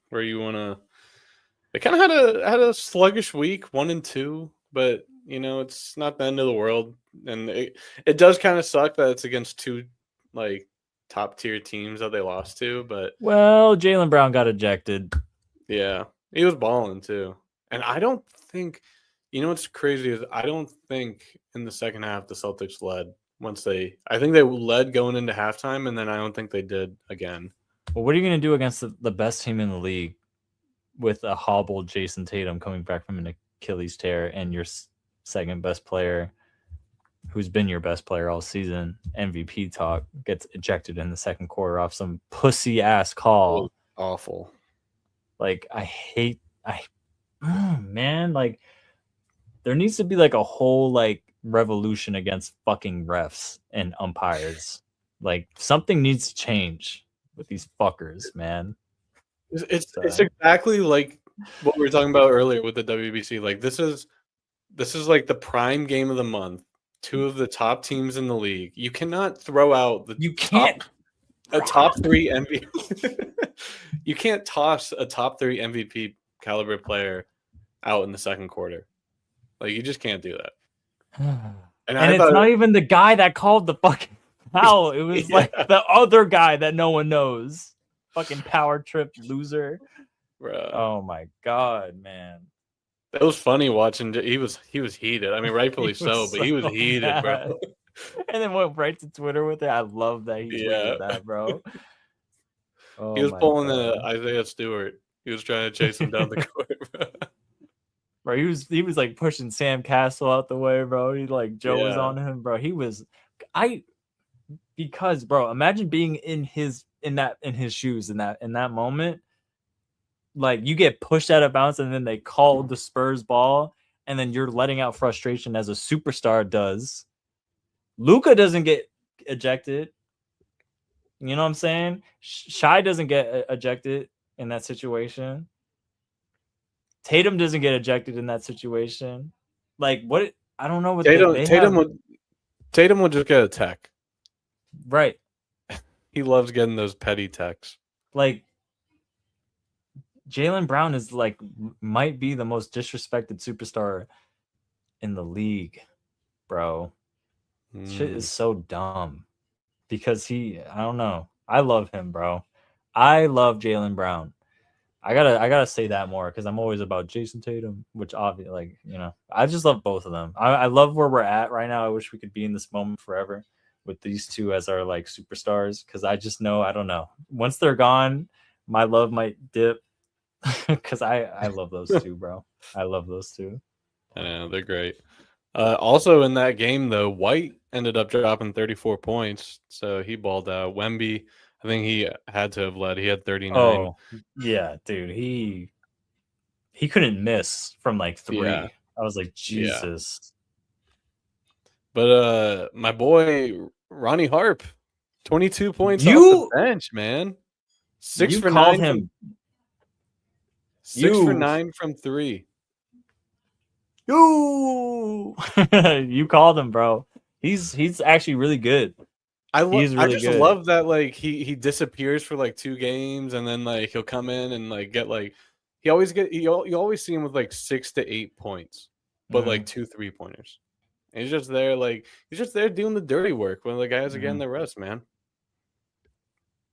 Where you wanna? They kind of had a sluggish week, 1-2, but it's not the end of the world, and it does kind of suck that it's against two like top tier teams that they lost to, but Well, Jaylen Brown got ejected. yeah, he was balling too, and I don't think what's crazy is I don't think in the second half the Celtics led I think they led going into halftime, and then I don't think they did again. Well, what are you gonna do against the best team in the league with a hobbled Jason Tatum coming back from an Achilles tear and your second best player, who's been your best player all season, MVP talk, gets ejected in the second quarter off some pussy ass call? Awful. Like man, like there needs to be like a whole like revolution against fucking refs and umpires. Like something needs to change with these fuckers, man. It's exactly like what we were talking about earlier with the WBC. Like this is like the prime game of the month. Two of the top teams in the league. You cannot throw out a top 3 MVP. You can't toss a top 3 MVP caliber player out in the second quarter. Like you just can't do that. And it's not even the guy that called the fucking foul. It was like the other guy that no one knows. Fucking power trip loser. Bro. Oh my god, man. That was funny watching. He was heated. I mean, rightfully so, but he was heated, mad. bro. And then went right to Twitter with it. I love that he tweeted that, bro. He was pulling the Isaiah Stewart. He was trying to chase him down the court, bro. Bro, he was like pushing Sam Castle out the way, bro. He like Joe was on him, bro. He was because bro, imagine being in his shoes in that moment. Like you get pushed out of bounds and then they call the Spurs ball and then you're letting out frustration as a superstar does. Luka doesn't get ejected. You know what I'm saying? Shai doesn't get ejected in that situation. Tatum doesn't get ejected in that situation. Like what? I don't know what Tatum would just get a tech. Right. He loves getting those petty techs. Like Jaylen Brown is like might be the most disrespected superstar in the league, bro. Shit is so dumb because I don't know. I love him, bro. I love Jaylen Brown. I gotta say that more because I'm always about Jason Tatum, which obviously, I just love both of them. I love where we're at right now. I wish we could be in this moment forever with these two as our like superstars because I just know, I don't know. Once they're gone, my love might dip because I love those two, bro. I love those two. I know, they're great. Also in that game, though, White ended up dropping 34 points, so he balled out. Wemby, I think he had to have led. He had 39. Oh, yeah, dude. He couldn't miss from like 3. Yeah. I was like, Jesus. Yeah. But my boy Ronnie Harp, 22 points off the bench, man. 6 for 9. 6 for 9 from 3. You called him, bro. He's actually really good. I just love that like he disappears for like 2 games and then like he'll come in and like get like you always see him with like 6 to 8 points, but like 2 3-pointers. And he's just there doing the dirty work when the guys are getting the rest, man.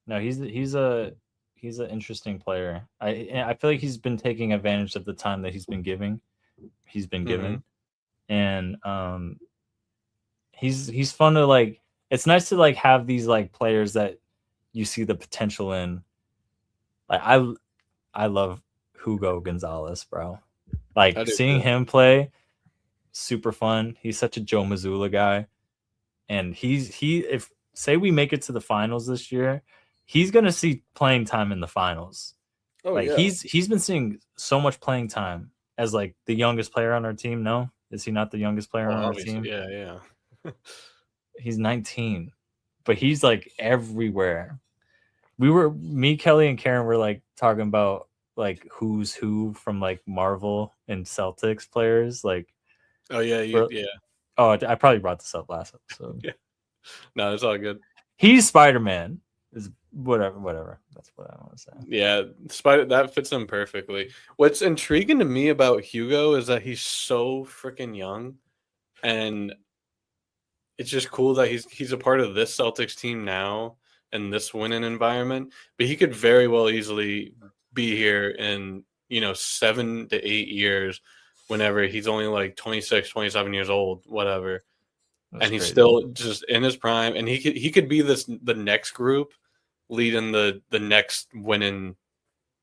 No, he's an interesting player. I feel like he's been taking advantage of the time that he's been given, and he's fun to like. It's nice to like have these like players that you see the potential in. Like I love Hugo Gonzalez, bro. Like seeing him play, super fun. He's such a Joe Mazzulla guy, and if say we make it to the finals this year, he's gonna see playing time in the finals. Oh, like he's been seeing so much playing time as like the youngest player on our team. No, is he not the youngest player on our team? Yeah. He's 19, but he's like everywhere. Me, Kelly, and Karen were like talking about like who's who from like Marvel and Celtics players. Like Oh yeah, yeah. Oh, I probably brought this up last episode. Yeah. No, it's all good. He's Spider-Man. Is whatever. That's what I want to say. Yeah, that fits him perfectly. What's intriguing to me about Hugo is that he's so freaking young, and it's just cool that he's a part of this Celtics team now and this winning environment. But he could very well easily be here in 7 to 8 years, whenever he's only like 26, 27 years old, whatever. That's and he's crazy. still just in his prime, and he could be the next group leading the next winning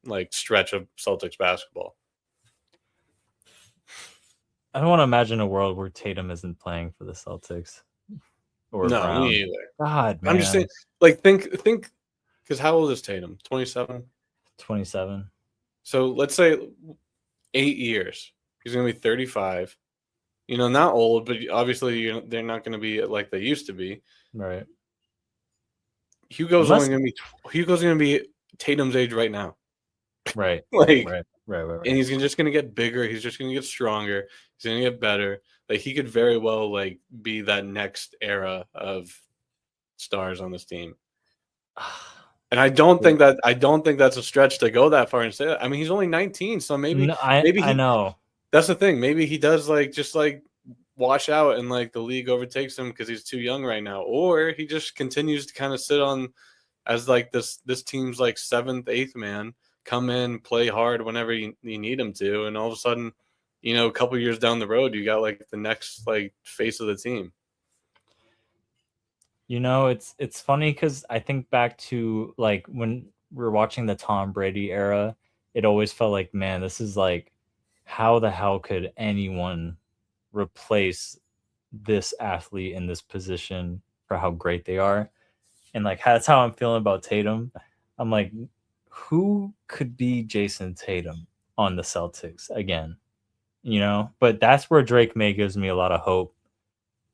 like stretch of Celtics basketball. I don't want to imagine a world where Tatum isn't playing for the Celtics or No, Brown. me either. God, man. I'm just saying, like, think, because how old is Tatum? 27. 27. So let's say 8 years. He's gonna be 35. Not old, but obviously they're not going to be like they used to be. Right. Hugo's going to be Tatum's age right now. Right. Like, right. And he's just going to get bigger. He's just going to get stronger. He's going to get better. Like, he could very well like be that next era of stars on this team. And I don't think that's a stretch to go that far and say that. I mean, he's only 19, so maybe I know. That's the thing. Maybe he does just wash out and like the league overtakes him because he's too young right now, or he just continues to kind of sit on as like this team's like seventh, eighth man, come in, play hard whenever you need him to, and all of a sudden, a couple years down the road, you got like the next like face of the team. It's funny because I think back to like when we were watching the Tom Brady era, it always felt like, man, this is like, how the hell could anyone replace this athlete in this position for how great they are? And like, that's how I'm feeling about Tatum. I'm like, who could be Jason Tatum on the Celtics again? But that's where Drake May gives me a lot of hope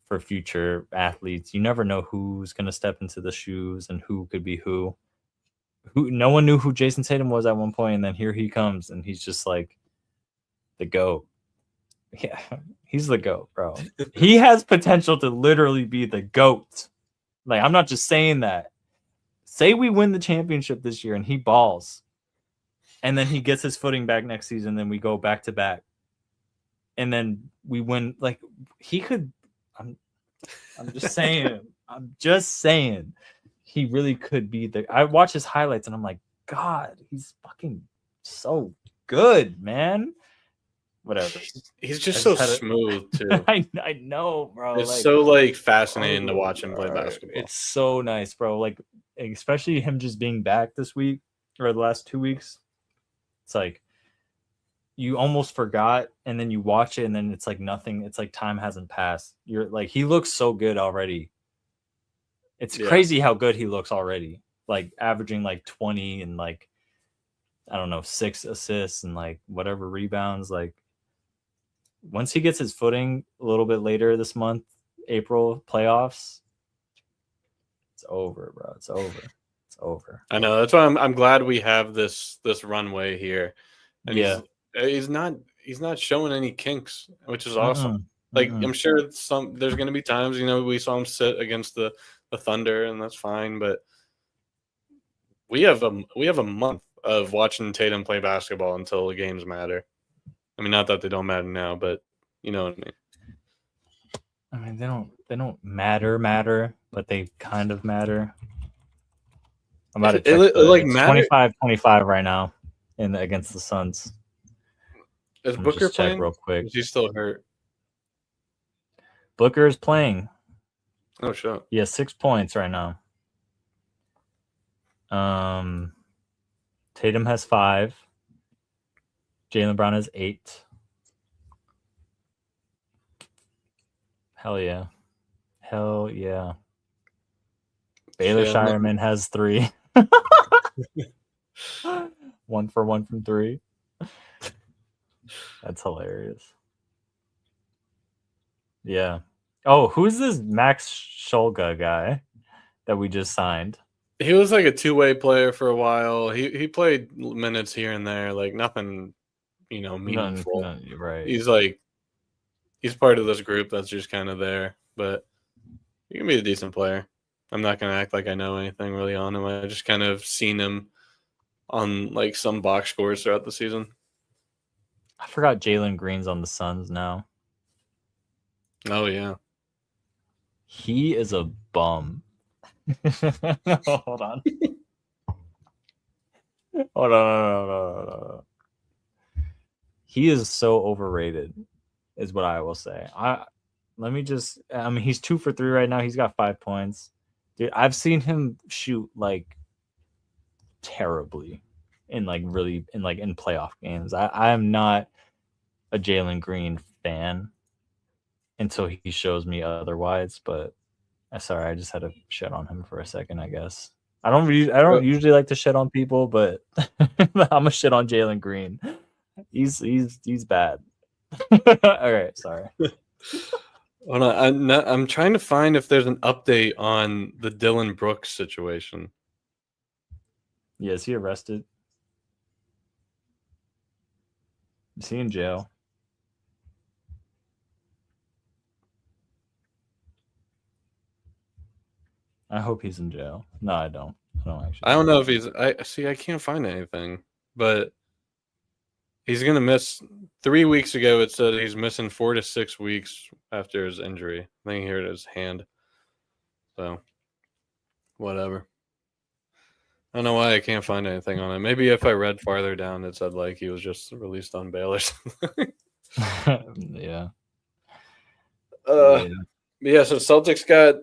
for future athletes. You never know who's going to step into the shoes and who could be who. No one knew who Jason Tatum was at one point, and then here he comes, and he's just like the GOAT. Yeah, he's the GOAT, bro. He has potential to literally be the GOAT. Like, I'm not just saying that. Say we win the championship this year and he balls, and then he gets his footing back next season, then we go back to back, and then we win. Like, he could. I'm just saying. I'm just saying. He really could be the. I watch his highlights and I'm like, God, he's fucking so good, man. Whatever. He's just so smooth too. I know, bro. It's so like fascinating to watch him play basketball. It's so nice, bro. Like, especially him just being back this week or the last 2 weeks. It's like you almost forgot, and then you watch it, and then it's like nothing. It's like time hasn't passed. You're like, he looks so good already. It's crazy how good he looks already. Like averaging like 20 and like, I don't know, 6 assists and like whatever rebounds. Like, once he gets his footing a little bit later this month, April playoffs, it's over, bro. It's over. It's over. I know. That's why I'm glad we have this runway here. And he's not showing any kinks, which is awesome. Like, I'm sure there's going to be times, we saw him sit against the Thunder, and that's fine. But we have a month of watching Tatum play basketball until the games matter. I mean, not that they don't matter now, but you know what I mean. I mean, they don't matter, but they kind of matter. I'm about to check. It's 25-25 right now against the Suns. Is Booker playing real quick? Is he still hurt? Booker is playing. Oh, sure. He has 6 points right now. Tatum has 5. Jaylen Brown has 8. Hell yeah. Baylor Shireman has 3. 1 for 1 from 3. That's hilarious. Yeah. Oh, who's this Max Shulga guy that we just signed? He was like a two-way player for a while. He played minutes here and there, like nothing, meaningful. Right. He's like he's part of this group that's just kind of there, but he can be a decent player. I'm not gonna act like I know anything really on him. I just kind of seen him on like some box scores throughout the season. I forgot Jalen Green's on the Suns now. Oh yeah. He is a bum. Hold on. Hold on. He is so overrated, is what I will say. I mean, he's 2 for 3 right now. He's got 5 points. Dude, I've seen him shoot like terribly in playoff games. I am not a Jalen Green fan until he shows me otherwise, but sorry, I just had to shit on him for a second, I guess. I don't usually like to shit on people, but I'm gonna shit on Jalen Green. He's bad. All right, sorry. Hold on, I'm trying to find if there's an update on the Dylan Brooks situation. Yeah, is he arrested? Is he in jail? I hope he's in jail. No, I don't. I don't actually. I don't know if he's. I can't find anything, but he's gonna miss. 3 weeks ago, it said he's missing 4 to 6 weeks after his injury. I think here it is, hand. So, whatever. I don't know why I can't find anything on it. Maybe if I read farther down, it said like he was just released on bail or something. Yeah. Yeah. So Celtics got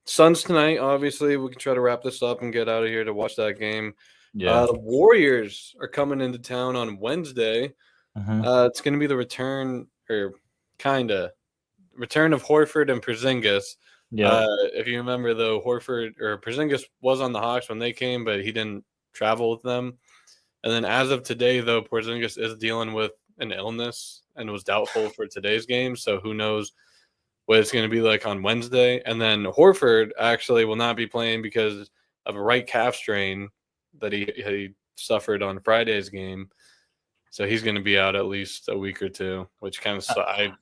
Suns tonight. Obviously, we can try to wrap this up and get out of here to watch that game. Yeah. The Warriors are coming into town on Wednesday. Mhm. It's going to be the return, or return of Horford and Porzingis. Yeah. If you remember, though, Horford or Porzingis was on the Hawks when they came, but he didn't travel with them. And then as of today, though, Porzingis is dealing with an illness and was doubtful for today's game. So who knows what it's going to be like on Wednesday. And then Horford actually will not be playing because of a right calf strain that he suffered on Friday's game. So he's going to be out at least a week or two, which kind of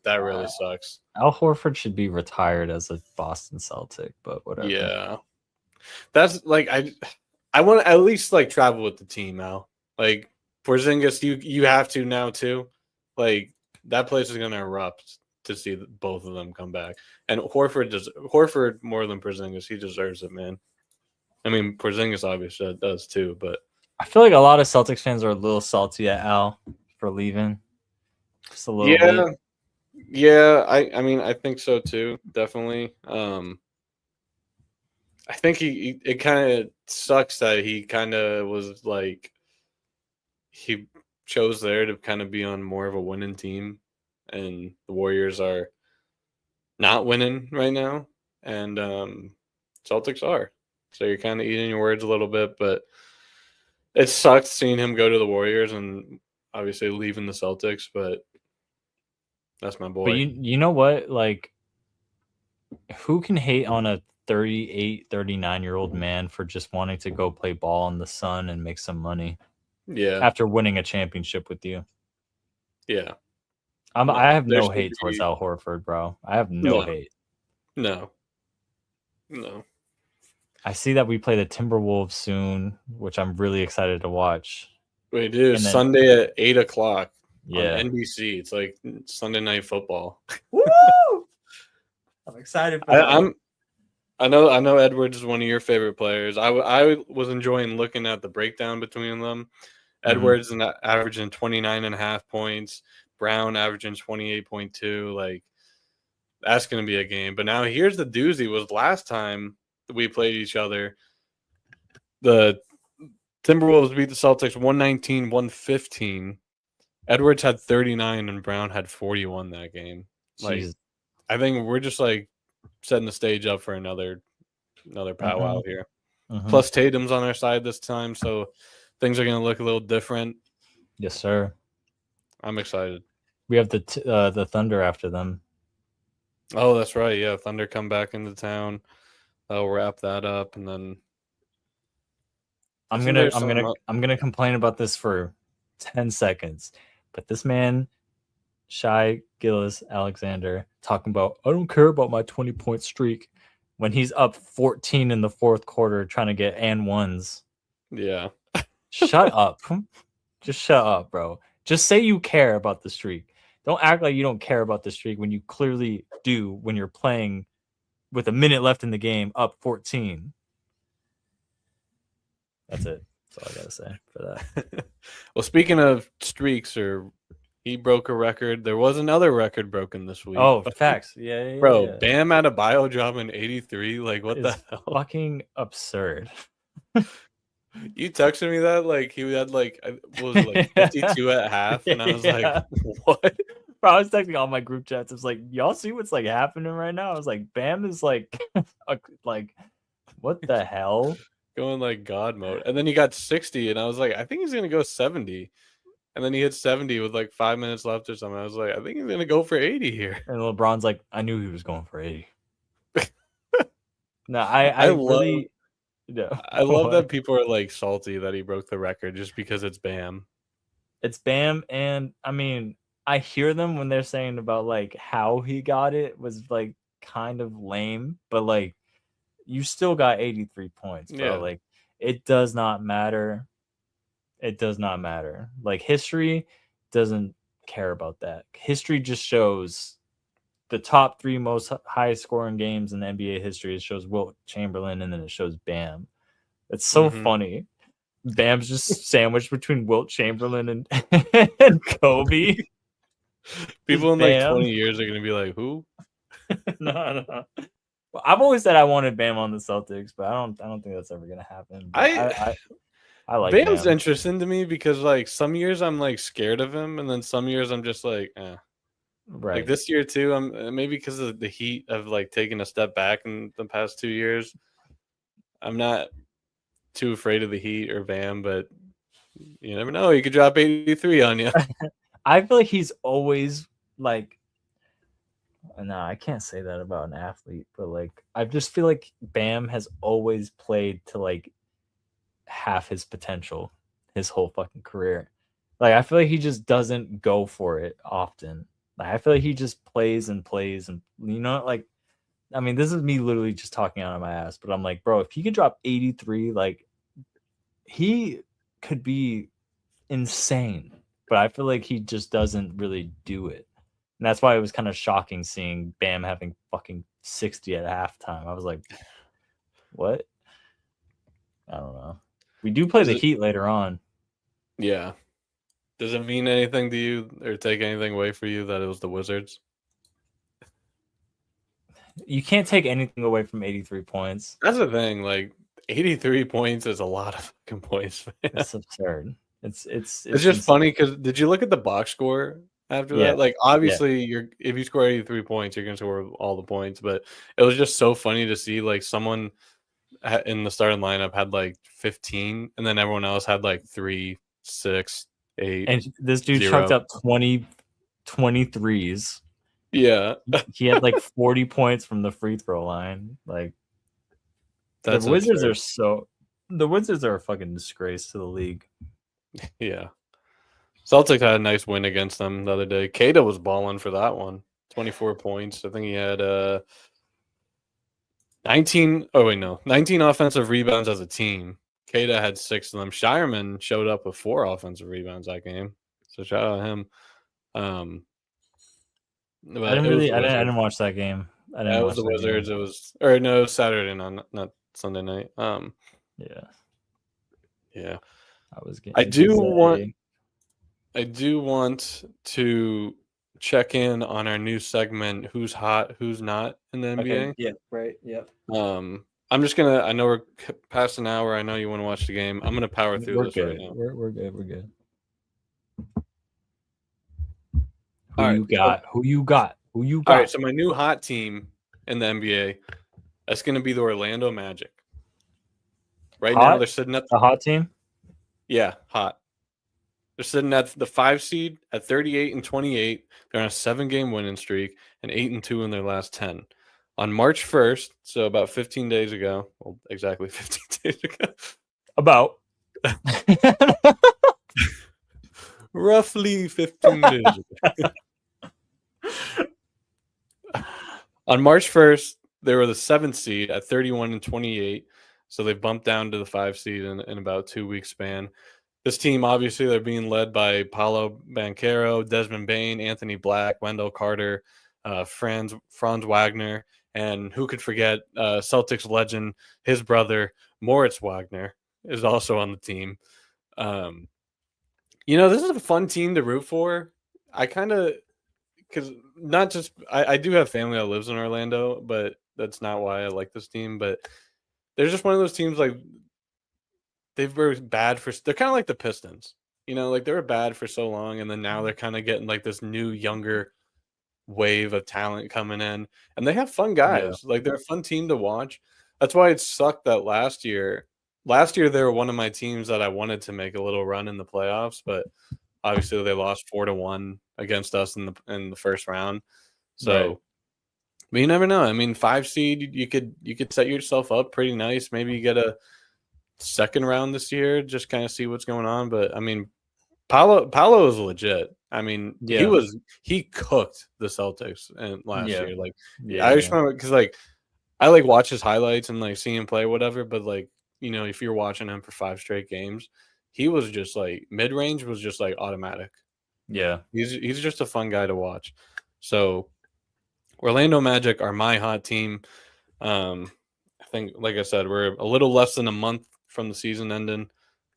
that really sucks. Al Horford should be retired as a Boston Celtic, but whatever. Yeah, that's like I want to at least like travel with the team, Al. Like Porzingis, you have to now too. Like that place is going to erupt to see both of them come back. And Horford more than Porzingis. He deserves it, man. I mean, Porzingis obviously does too, but I feel like a lot of Celtics fans are a little salty at Al for leaving. Just a little bit. Yeah, I mean, I think so too, definitely. I think it kind of sucks that he kind of was like he chose there to kind of be on more of a winning team, and the Warriors are not winning right now, and Celtics are. So you're kind of eating your words a little bit, but it sucks seeing him go to the Warriors and obviously leaving the Celtics, but that's my boy. But you know what? Like, who can hate on a 38, 39-year-old man for just wanting to go play ball in the sun and make some money? Yeah. After winning a championship with you. Yeah. I have no hate towards Al Horford, bro. I have no hate. No. I see that we play the Timberwolves soon, which I'm really excited to watch. We do. Sunday at 8:00 yeah. on NBC. It's like Sunday Night Football. Woo! I'm excited for that. I know Edwards is one of your favorite players. I was enjoying looking at the breakdown between them. Edwards averaging 29.5 points, Brown averaging 28.2. Like, that's going to be a game. But now here's the doozy: was last time we played each other, the Timberwolves beat the Celtics 119-115. Edwards had 39 and Brown had 41 that game. Like, I think we're just like setting the stage up for another powwow here. Plus Tatum's on our side this time, so things are going to look a little different. Yes, sir. I'm excited. We have the Thunder after them. Oh, that's right. Yeah, Thunder come back into town. I'll wrap that up, and then I'm gonna complain about this for 10 seconds, but this man, Shai Gillis Alexander talking about, I don't care about my 20-point streak when he's up 14 in the fourth quarter trying to get and ones. Yeah. Shut up. Just shut up, bro. Just say you care about the streak. Don't act like you don't care about the streak when you clearly do when you're playing with a minute left in the game, up 14. That's it. That's all I gotta say for that. Well, speaking of streaks, he broke a record. There was another record broken this week. Oh, facts. Yeah, bro. Bam had a bio job in 83. Like, what the hell? Fucking absurd. You texted me that like he had like what was it, like 52 at half, and I was like, what? Bro, I was texting all my group chats. It's like, y'all see what's like happening right now? I was like, Bam is like, like, what the hell? Going like God mode, and then he got 60, and I was like, I think he's gonna go 70, and then he hit 70 with like 5 minutes left or something. I was like, I think he's gonna go for 80 here. And LeBron's like, I knew he was going for 80. No, I really. I love that people are like salty that he broke the record just because it's Bam. It's Bam, and I mean, I hear them when they're saying about like how he got it was like kind of lame, but like you still got 83 points, bro. Yeah. Like it does not matter. It does not matter. Like history doesn't care about that. History just shows the top 3 most highest scoring games in the NBA history. It shows Wilt Chamberlain, and then it shows Bam. It's so funny. Bam's just sandwiched between Wilt Chamberlain and Kobe. People in like 20 years are gonna be like, who? No. Well, I've always said I wanted Bam on the Celtics, but I don't think that's ever gonna happen. I like Bam's Bam. interesting to me because like some years I'm like scared of him, and then some years I'm just like, eh. Right. Like this year too, I'm maybe because of the heat of like taking a step back in the past 2 years. I'm not too afraid of the Heat or Bam, but you never know. He could drop 83 on you. I feel like he's always like, no, I can't say that about an athlete, but like, I just feel like Bam has always played to like half his potential his whole fucking career. Like, I feel like he just doesn't go for it often. Like, I feel like he just plays and plays, and you know, like, I mean, this is me literally just talking out of my ass, but I'm like, bro, if he could drop 83, like, he could be insane. But I feel like he just doesn't really do it. And that's why it was kind of shocking seeing Bam having fucking 60 at halftime. I was like, what? I don't know. We do play the Heat later on. Yeah. Does it mean anything to you or take anything away for you that it was the Wizards? You can't take anything away from 83 points. That's the thing. Like, 83 points is a lot of fucking points. Man. It's absurd. It's just funny because did you look at the box score after that? Like, obviously, if you score 83 points, you're gonna score all the points. But it was just so funny to see like someone in the starting lineup had like 15, and then everyone else had like 3, 6, 8. And this dude 0. chucked up 23s. Yeah, he had like 40 points from the free throw line. Like, the Wizards are a fucking disgrace to the league. Yeah. Celtics had a nice win against them the other day. Keita was balling for that one. 24 points. I think he had 19 offensive rebounds as a team. Keita had 6 of them. Shireman showed up with 4 offensive rebounds that game. So shout out to him. I didn't watch that game. It was the Wizards. Game. It was Saturday night, not Sunday night. Yeah. I do want to check in on our new segment, who's hot, who's not in the NBA. Okay. Yeah, right. Yep. I'm just gonna. I know we're past an hour. I know you want to watch the game. I'm gonna power through this right now. We're good. We're good. Who you got? All right. So my new hot team in the NBA, that's gonna be the Orlando Magic. Right now, they're sitting at the hot team. Yeah, hot. They're sitting at the 5 seed at 38-28. They're on a 7-game winning streak and 8-2 in their last 10. On March 1st, so about 15 days ago, well, exactly 15 days ago. About. Roughly 15 days ago. On March 1st, they were the 7th seed at 31-28. So they bumped down to the 5 seed in about 2 weeks span. This team, obviously, they're being led by Paulo Banchero, Desmond Bain, Anthony Black, Wendell Carter, Franz Wagner, and who could forget Celtics legend, his brother, Moritz Wagner, is also on the team. Um, this is a fun team to root for. I kind of, because not just, I do have family that lives in Orlando, but that's not why I like this team. But they're just one of those teams like they've been bad for. They're kind of like the Pistons, like they were bad for so long, and then now they're kind of getting like this new younger wave of talent coming in, and they have fun Yeah. guys. Like they're a fun team to watch. That's why it sucked that last year. Last year they were one of my teams that I wanted to make a little run in the playoffs, but obviously they lost 4-1 against us in the first round. Right. So, but you never know. I mean, 5 seed, you could set yourself up pretty nice. Maybe you get a second round this year, just kind of see what's going on. But I mean, Paolo is legit. I mean, Yeah. he cooked the Celtics and last Yeah. year. Like I just Yeah. remember because like I like watch his highlights and like see him play whatever. But like if you're watching him for 5 straight games, he was just like mid range was just like automatic. Yeah. He's just a fun guy to watch. So Orlando Magic are my hot team. I think, like I said, we're a little less than a month from the season ending.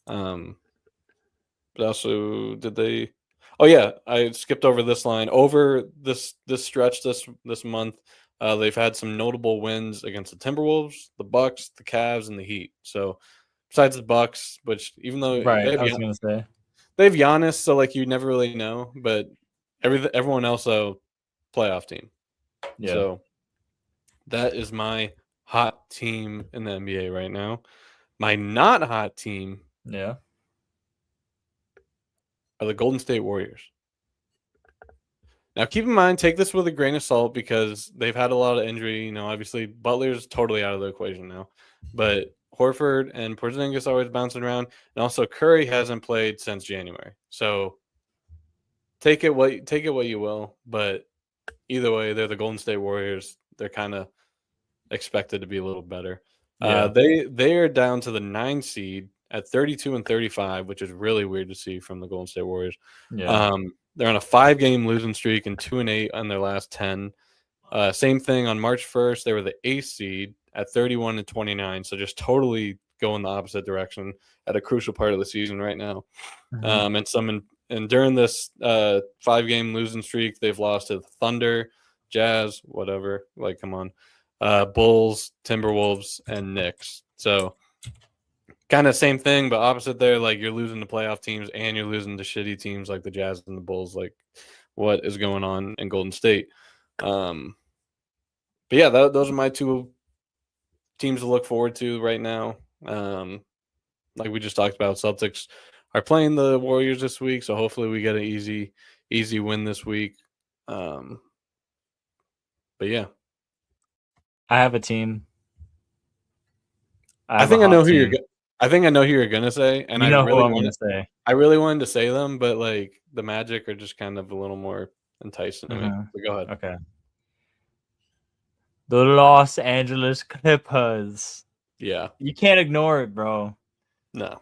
Um, but also, did they? Oh yeah, I skipped over this line. Over this stretch this month, they've had some notable wins against the Timberwolves, the Bucks, the Cavs, and the Heat. So besides the Bucks, which even though Right. I was gonna say. they have Giannis, so like you never really know, but everyone else though, playoff team. Yeah. So that is my hot team in the NBA right now. My not hot team Yeah. are the Golden State Warriors. Now, keep in mind, take this with a grain of salt because they've had a lot of injury. Obviously, Butler's totally out of the equation now, but Horford and Porzingis always bouncing around, and also Curry hasn't played since January. So take it what you will, but either way, they're the Golden State Warriors. They're kind of expected to be a little better. Yeah. They are down to the 9 seed at 32-35, which is really weird to see from the Golden State Warriors. Yeah. They're on a 5-game losing streak and 2-8 on their last 10. Same thing on March 1st, they were the 8th seed at 31-29, so just totally going the opposite direction at a crucial part of the season right now. Mhm. And during this 5-game losing streak, they've lost to the Thunder, Jazz, whatever. Like, come on, Bulls, Timberwolves, and Knicks. So kind of same thing, but opposite there. Like you're losing to playoff teams and you're losing to shitty teams like the Jazz and the Bulls. Like, what is going on in Golden State? But yeah, those are my two teams to look forward to right now. Like we just talked about, Celtics are playing the Warriors this week, so hopefully we get an easy win this week. But yeah, I have a team. I I have a think I hot know who you're. team. I think I know who you're gonna say, and You know who I'm gonna say. I really wanted to say them, but like the Magic are just kind of a little more enticing to me. But go ahead. Okay. The Los Angeles Clippers. Yeah. You can't ignore it, bro. No.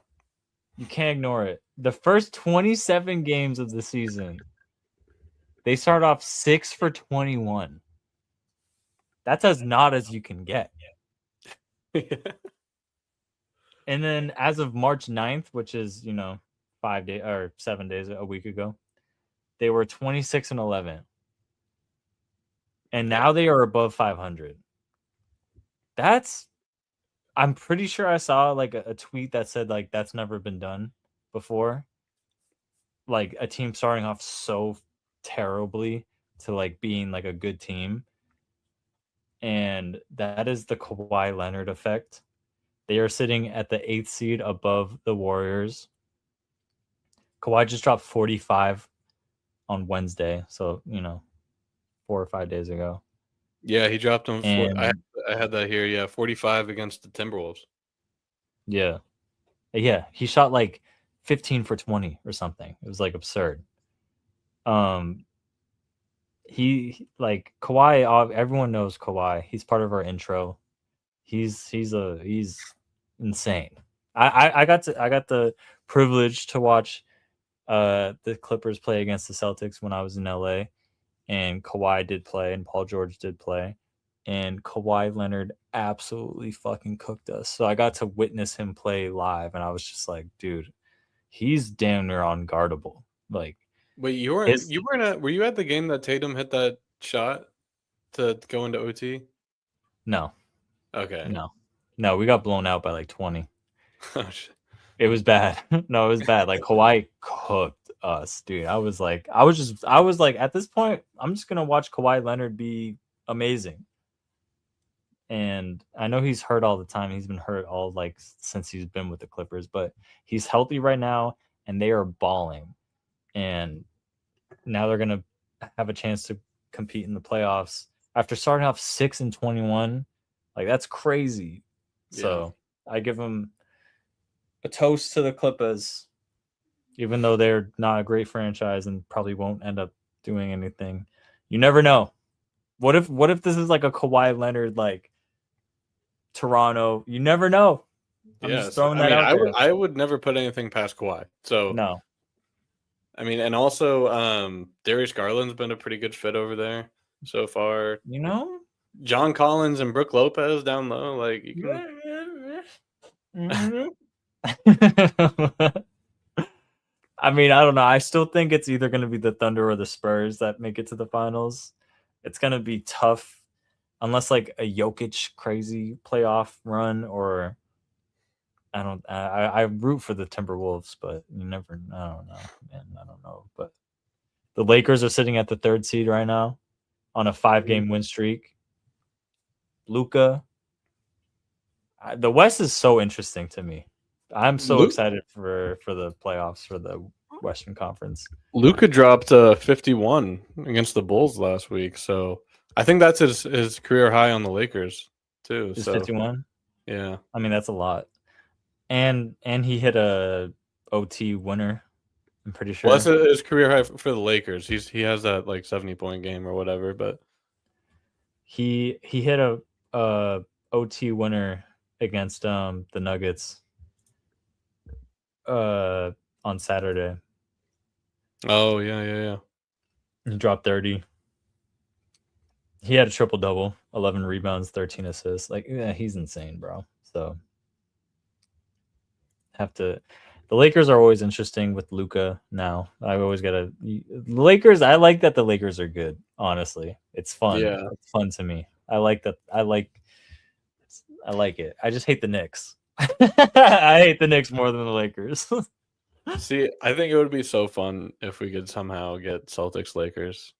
You can't ignore it. The first 27 games of the season, they start off 6 for 21. That's as not as you can get. And then as of March 9th, which is, 5 days or 7 days, a week ago, they were 26-11. And now they are above 500. I'm pretty sure I saw like a tweet that said like that's never been done before. Like a team starting off so terribly to like being like a good team. And that is the Kawhi Leonard effect. They are sitting at the 8th seed above the Warriors. Kawhi just dropped 45 on Wednesday, so 4 or 5 days ago. Yeah, he dropped him. And I had that here. Yeah, 45 against the Timberwolves. yeah, he shot like 15 for 20 or something. It was like absurd. he like Kawhi. Everyone knows Kawhi. He's part of our intro. He's insane. I got the privilege to watch the Clippers play against the Celtics when I was in LA, and Kawhi did play and Paul George did play, and Kawhi Leonard absolutely fucking cooked us. So I got to witness him play live, and I was just like, dude, he's damn near unguardable. Like, Wait, were you at the game that Tatum hit that shot to go into OT? no, Okay. no, we got blown out by like 20. Oh shit. It was bad. No, it was bad. Like Kawhi cooked us, dude. I was like, at this point, I'm just gonna watch Kawhi Leonard be amazing. And I know he's hurt all the time. He's been hurt all like since he's been with the Clippers, but he's healthy right now, and they are balling. And now they're gonna have a chance to compete in the playoffs after starting off 6-21. Like that's crazy. So I give them a toast to the Clippers, even though they're not a great franchise and probably won't end up doing anything. You never know. What if this is like a Kawhi Leonard like Toronto? You never know. I'm just throwing that out there. I would never put anything past Kawhi. So no. I mean, and also Darius Garland's been a pretty good fit over there so far. You know? John Collins and Brook Lopez down low, like you can I mean, I don't know. I still think it's either going to be the Thunder or the Spurs that make it to the finals. It's going to be tough unless like a Jokic crazy playoff run, or I root for the Timberwolves, but you never, I don't know, man. I don't know. But the Lakers are sitting at the 3rd seed right now on a 5-game win streak. Luka. The West is so interesting to me. I'm so excited for the playoffs for the Western Conference. Luka dropped 51 against the Bulls last week, so I think that's his career high on the Lakers too. Is 51? Yeah, I mean that's a lot. And he hit a OT winner. I'm pretty sure. Well, that's his career high for the Lakers. He has that like 70-point game or whatever, but he hit a OT winner against the Nuggets on Saturday. Oh yeah. He dropped 30. He had a triple-double, 11 rebounds, 13 assists. Like, yeah, he's insane, bro. So the Lakers are always interesting with Luka now. I always gotta Lakers. I like that the Lakers are good. Honestly, it's fun. Yeah, it's fun to me. I like that. I like it. I just hate the Knicks. I hate the Knicks more than the Lakers. See, I think it would be so fun if we could somehow get Celtics Lakers.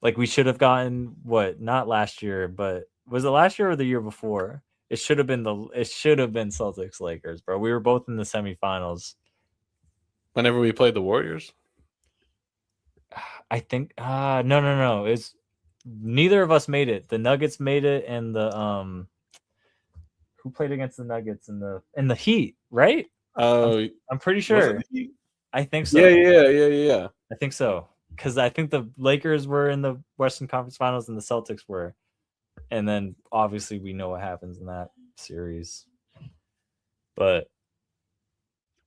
Like we should have gotten not last year, but was it last year or the year before? It should have been Celtics Lakers, bro. We were both in the semifinals. Whenever we played the Warriors? I think no. It's neither of us made it. The Nuggets made it, and the who played against the Nuggets in the Heat, right? Oh, I'm pretty sure. I think so. Yeah. I think so. Because I think the Lakers were in the Western Conference Finals and the Celtics were. And then obviously we know what happens in that series. But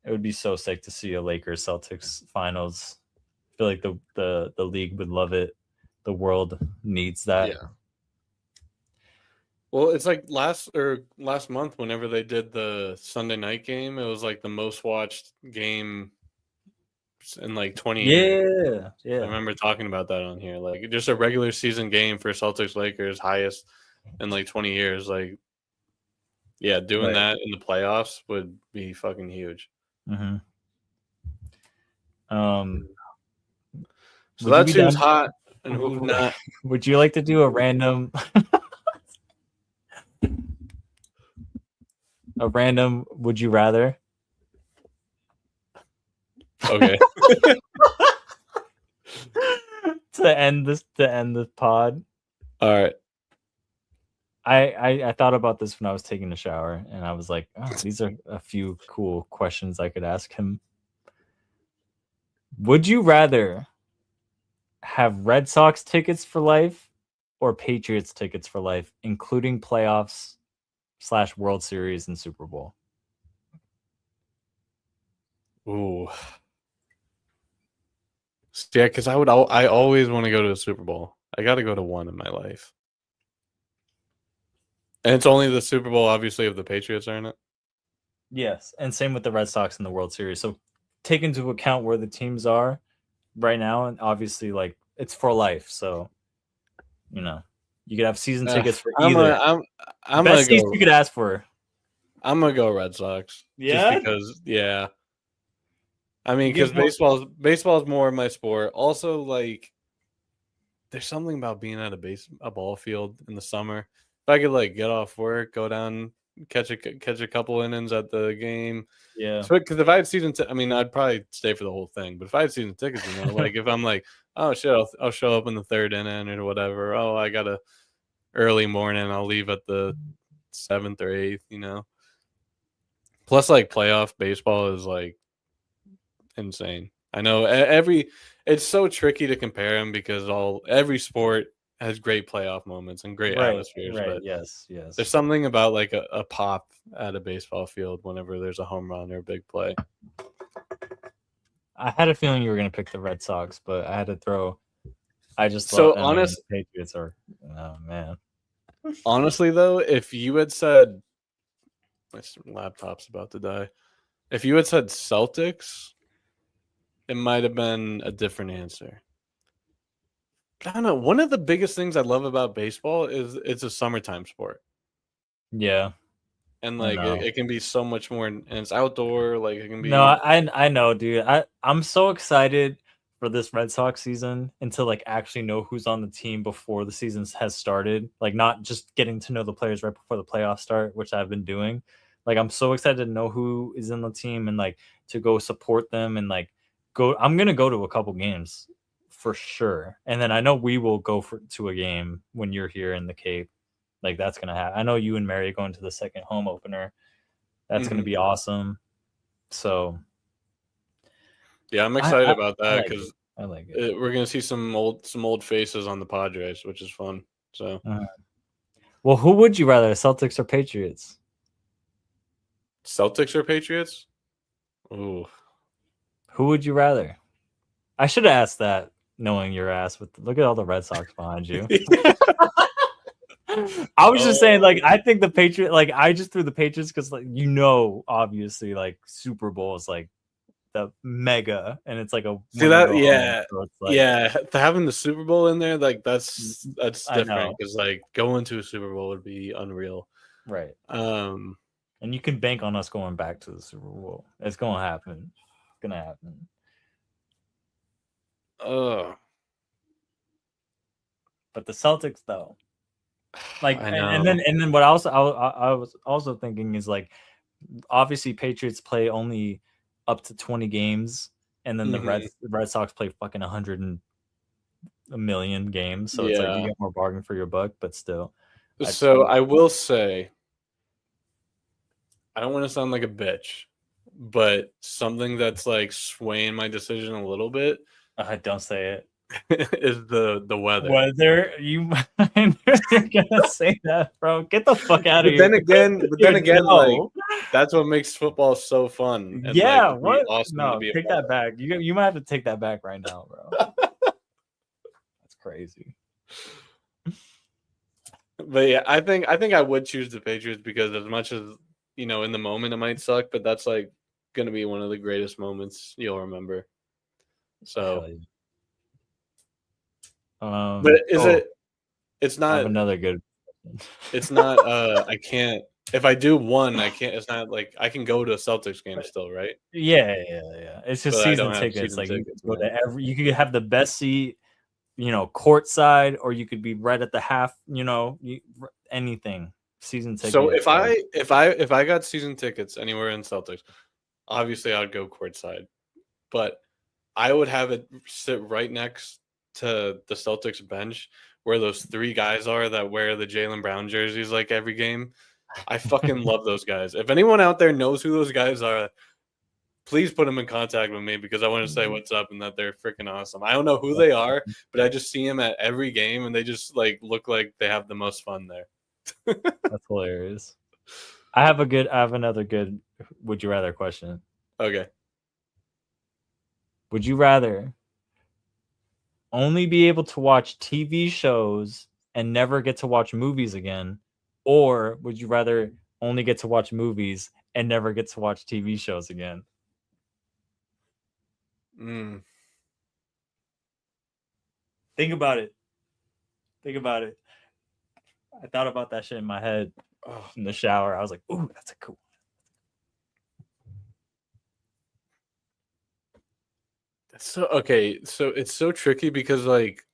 it would be so sick to see a Lakers Celtics finals. I feel like the league would love it. The world needs that. Yeah. Well, it's like last month whenever they did the Sunday night game, it was like the most watched game in like 20 years. Yeah. I remember talking about that on here. Like just a regular season game for Celtics Lakers, highest in like 20 years. Like, yeah, doing that in the playoffs would be fucking huge. Mm-hmm. So that's who's hot and who's not. Would you like to do a random would you rather? Okay. to end the pod. All right. I thought about this when I was taking a shower, and I was like, oh, these are a few cool questions I could ask him. Would you rather have Red Sox tickets for life or Patriots tickets for life, including playoffs / World Series and Super Bowl? Ooh. Yeah, because I always want to go to a Super Bowl. I got to go to one in my life. And it's only the Super Bowl, obviously, if the Patriots are in it. Yes, and same with the Red Sox in the World Series. So take into account where the teams are right now, and obviously, like, it's for life. So you know, you could have season tickets for either. I'm Best gonna seats go. you could ask for. I'm gonna go Red Sox. Just Yeah, because, yeah. I mean, you because get more. baseball's more of my sport. Also, like, there's something about being at a ball field in the summer. If I could like get off work, go down, catch a couple innings at the game. Yeah, Because if I had I mean, I'd probably stay for the whole thing. But if I had season tickets, like if I'm like, oh shit, I'll show up in the third inning or whatever. Oh, I got a early morning. I'll leave at the 7th or 8th. Plus, like playoff baseball is like insane. I know it's so tricky to compare them because every sport has great playoff moments and great atmospheres, right. but Yes, there's yes. something about like a pop at a baseball field whenever there's a home run or a big play. I had a feeling you were gonna pick the Red Sox, but I had to throw. I just thought. So I mean, the Patriots are. Oh man. honestly though, if you had said my laptop's about to die, if you had said Celtics, it might have been a different answer. I don't know. One of the biggest things I love about baseball is it's a summertime sport. Yeah, And I like know. it can be so much more, and it's outdoor. Like it can No, be. I know, dude. I'm so excited for this Red Sox season and to like actually know who's on the team before the season has started. Like not just getting to know the players right before the playoffs start, which I've been doing. Like I'm so excited to know who is in the team and like to go support them and like go. I'm gonna go to a couple games for sure, and then I know we will go to a game when you're here in the Cape. Like that's gonna happen. I know you and Mary are going to the second home opener. That's gonna Mhm. be awesome. So Yeah, I'm I excited I, about I that like it. because I like it. we're gonna see some old faces on the Padres, which is fun. So Well, who would you rather, Celtics or Patriots? Celtics or Patriots? Ooh, Who would you rather? I should have asked that knowing your ass. But look at all the Red Sox behind you. I was just saying, like, I think the Patriots, like, I just threw the Patriots because, like, obviously, like, Super Bowl is like the mega, and it's like a see win or that? go home. Yeah, So it's like, yeah. Having the Super Bowl in there, like that's I different know, because like going to a Super Bowl would be unreal. right? Um, And you can bank on us going back to the Super Bowl. It's gonna happen. It's gonna happen. oh, But the Celtics, though, like, I and know. then what I was also thinking is like, obviously Patriots play only up to 20 games, and then the Hmm. Red Sox play fucking 100 and a million games. So it's like you Yeah. get more bargain for your buck, but still, I'd So still. I will say, I don't want to sound like a bitch, but something that's like swaying my decision a little bit Don't say it. is the weather. Whether you you're gonna say that, bro, get the fuck out of But here, then again, dude. like No. that's what makes football so fun and like Yeah, would be what? awesome to No, be a take part that back. You might have to take that back right now, bro. That's crazy. of. But yeah, I think I would choose the Patriots because as much as in the moment it might suck, but that's like gonna be one of the greatest moments you'll remember. So, Hell yeah. but is Oh, it? It's I have not. another good. It's not. I can't. If I do one, I can't. It's not like I can go to a Celtics game still, right? Yeah. It's just But I season don't have tickets. season Like you could tickets, go man. to you could have the best seat, court side, or you could be right at the half. Anything. Season So tickets. Like if I got season tickets anywhere in Celtics, obviously I'd go courtside. But I would have it sit right next to the Celtics bench where those three guys are that wear the Jaylen Brown jerseys like every game. I fucking love those guys. If anyone out there knows who those guys are, please put them in contact with me because I want to say what's up and that they're freaking awesome. I don't know who they are, but I just see them at every game and they just like look like they have the most fun there. That's hilarious. I have another good would you rather question. Okay. Would you rather only be able to watch TV shows and never get to watch movies again, or would you rather only get to watch movies and never get to watch TV shows again? Think about it. I thought about that shit in my head in the shower. I was like, ooh, that's a cool one. That's so okay. So it's so tricky because like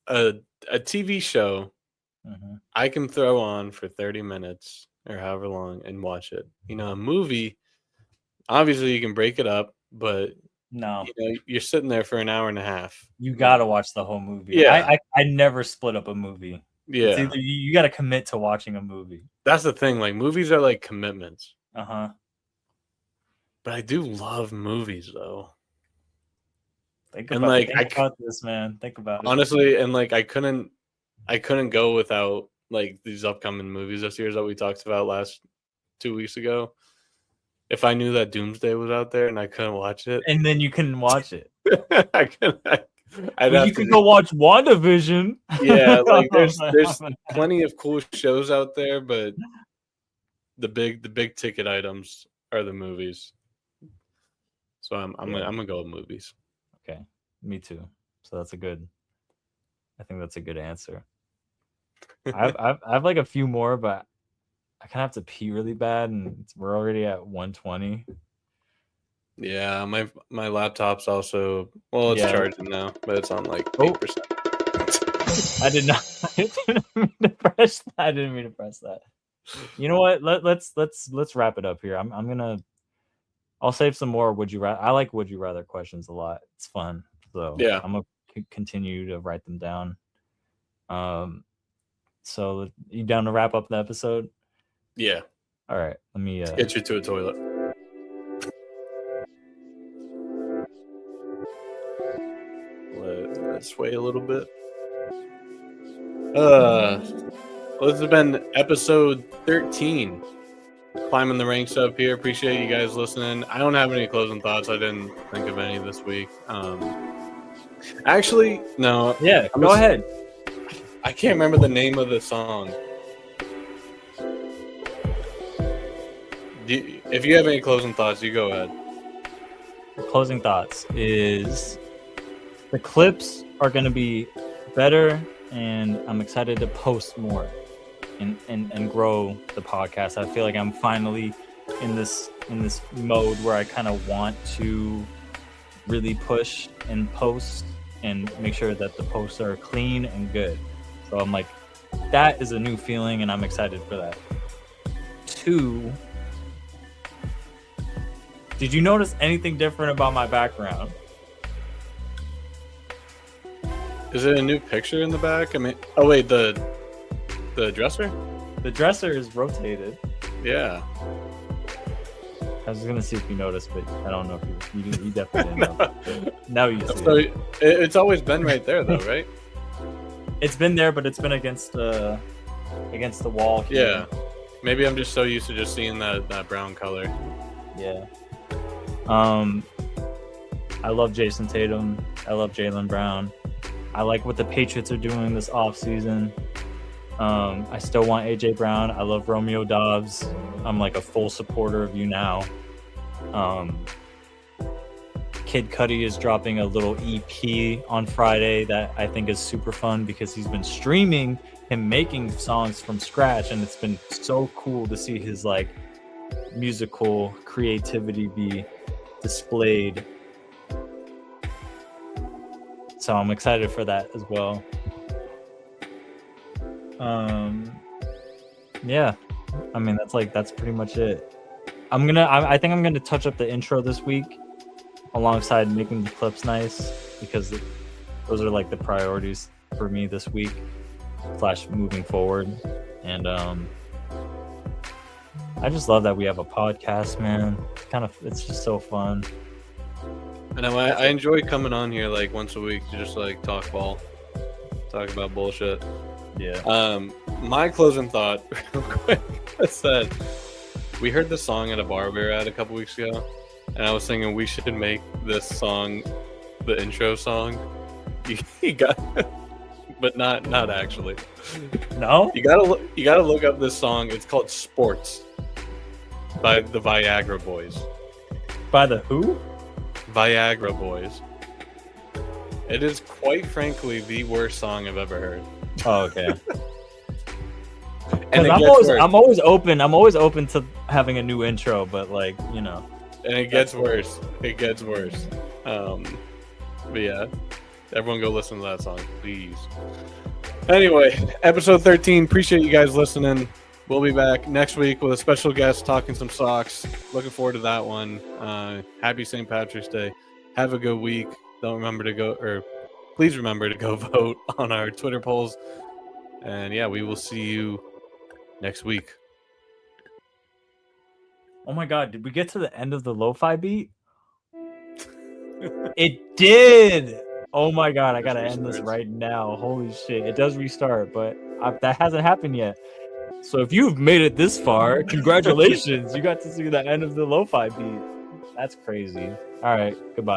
a TV show I can throw on for 30 minutes or however long and watch it. You know, a movie, obviously you can break it up, but no, you know, you're sitting there for an hour and a half. You gotta watch the whole movie. Yeah. I never split up a movie. Yeah. It's either you gotta commit to watching a movie. That's the thing. Like movies are like commitments. But I do love movies though. Think about this, man. Think about it. Honestly, and like I couldn't go without like these upcoming movies this year that we talked about 2 weeks ago. If I knew that Doomsday was out there and I couldn't watch it, and then you couldn't watch it, I could. You could go watch WandaVision. Yeah, like there's plenty of cool shows out there, but the big ticket items are the movies. So I'm gonna go with movies. Okay, me too. So I think that's a good answer. I have like a few more, but I kind of have to pee really bad, and we're already at 1:20. Yeah, my laptop's also it's charging now, but it's on like 8%. I didn't mean to press that. I didn't mean to press that. You know what? Let's wrap it up here. I'll save some more would you rather. I like would you rather questions a lot. It's fun. So yeah, I'm gonna continue to write them down. So you down to wrap up the episode? Yeah. All right. Let me get you to a toilet. Let's sway a little bit. This has been episode 13. Climbing the ranks up here. Appreciate you guys listening. I don't have any closing thoughts. I didn't think of any this week. Actually, no. Yeah, go ahead. I can't remember the name of the song. If you have any closing thoughts, you go ahead. Closing thoughts is the clips are going to be better, and I'm excited to post more and grow the podcast. I feel like I'm finally in this mode where I kind of want to really push and post and make sure that the posts are clean and good. So I'm like, that is a new feeling, and I'm excited for that. 2, did you notice anything different about my background? Is it a new picture in the back? I mean, oh wait, the dresser? The dresser is rotated. Yeah. I was gonna see if you noticed, but I don't know if you definitely didn't know. Now you see so it's always been right there though, right? It's been there, but it's been against the wall here. Yeah. Maybe I'm just so used to just seeing that brown color. Yeah. I love Jason Tatum. I love Jaylen Brown. I like what the Patriots are doing this offseason. I still want AJ Brown. I love Romeo Dobbs. I'm like a full supporter of you now. Kid Cudi is dropping a little EP on Friday that I think is super fun because he's been streaming him making songs from scratch, and it's been so cool to see his like musical creativity be displayed. So I'm excited for that as well. Yeah, I mean that's pretty much it. I think I'm gonna touch up the intro this week alongside making the clips nice, because those are like the priorities for me this week / moving forward. And I just love that we have a podcast, man. It's just so fun. And I enjoy coming on here like once a week to just like talk ball, talk about bullshit. Yeah. My closing thought, real quick, I said we heard the song at a bar we were at a couple weeks ago, and I was thinking we should make this song the intro song. You got, but not actually. No. You gotta look up this song. It's called "Sports" by the Viagra Boys. By the who? Viagra Boys. It is quite frankly the worst song I've ever heard. Oh, okay. And I'm always open to having a new intro, but like, you know. And it gets worse. It gets worse. But yeah, everyone go listen to that song, please. Anyway, episode 13. Appreciate you guys listening. We'll be back next week with a special guest talking some Sox. Looking forward to that one. Happy St. Patrick's Day. Have a good week. Please remember to go vote on our Twitter polls. And yeah, we will see you next week. Oh my God, did we get to the end of the lo-fi beat? It did. Oh my God, I gotta end this right now. Holy shit. It does restart, but that hasn't happened yet. So if you've made it this far, congratulations. You got to see the end of the lo-fi beat. That's crazy. All right, goodbye.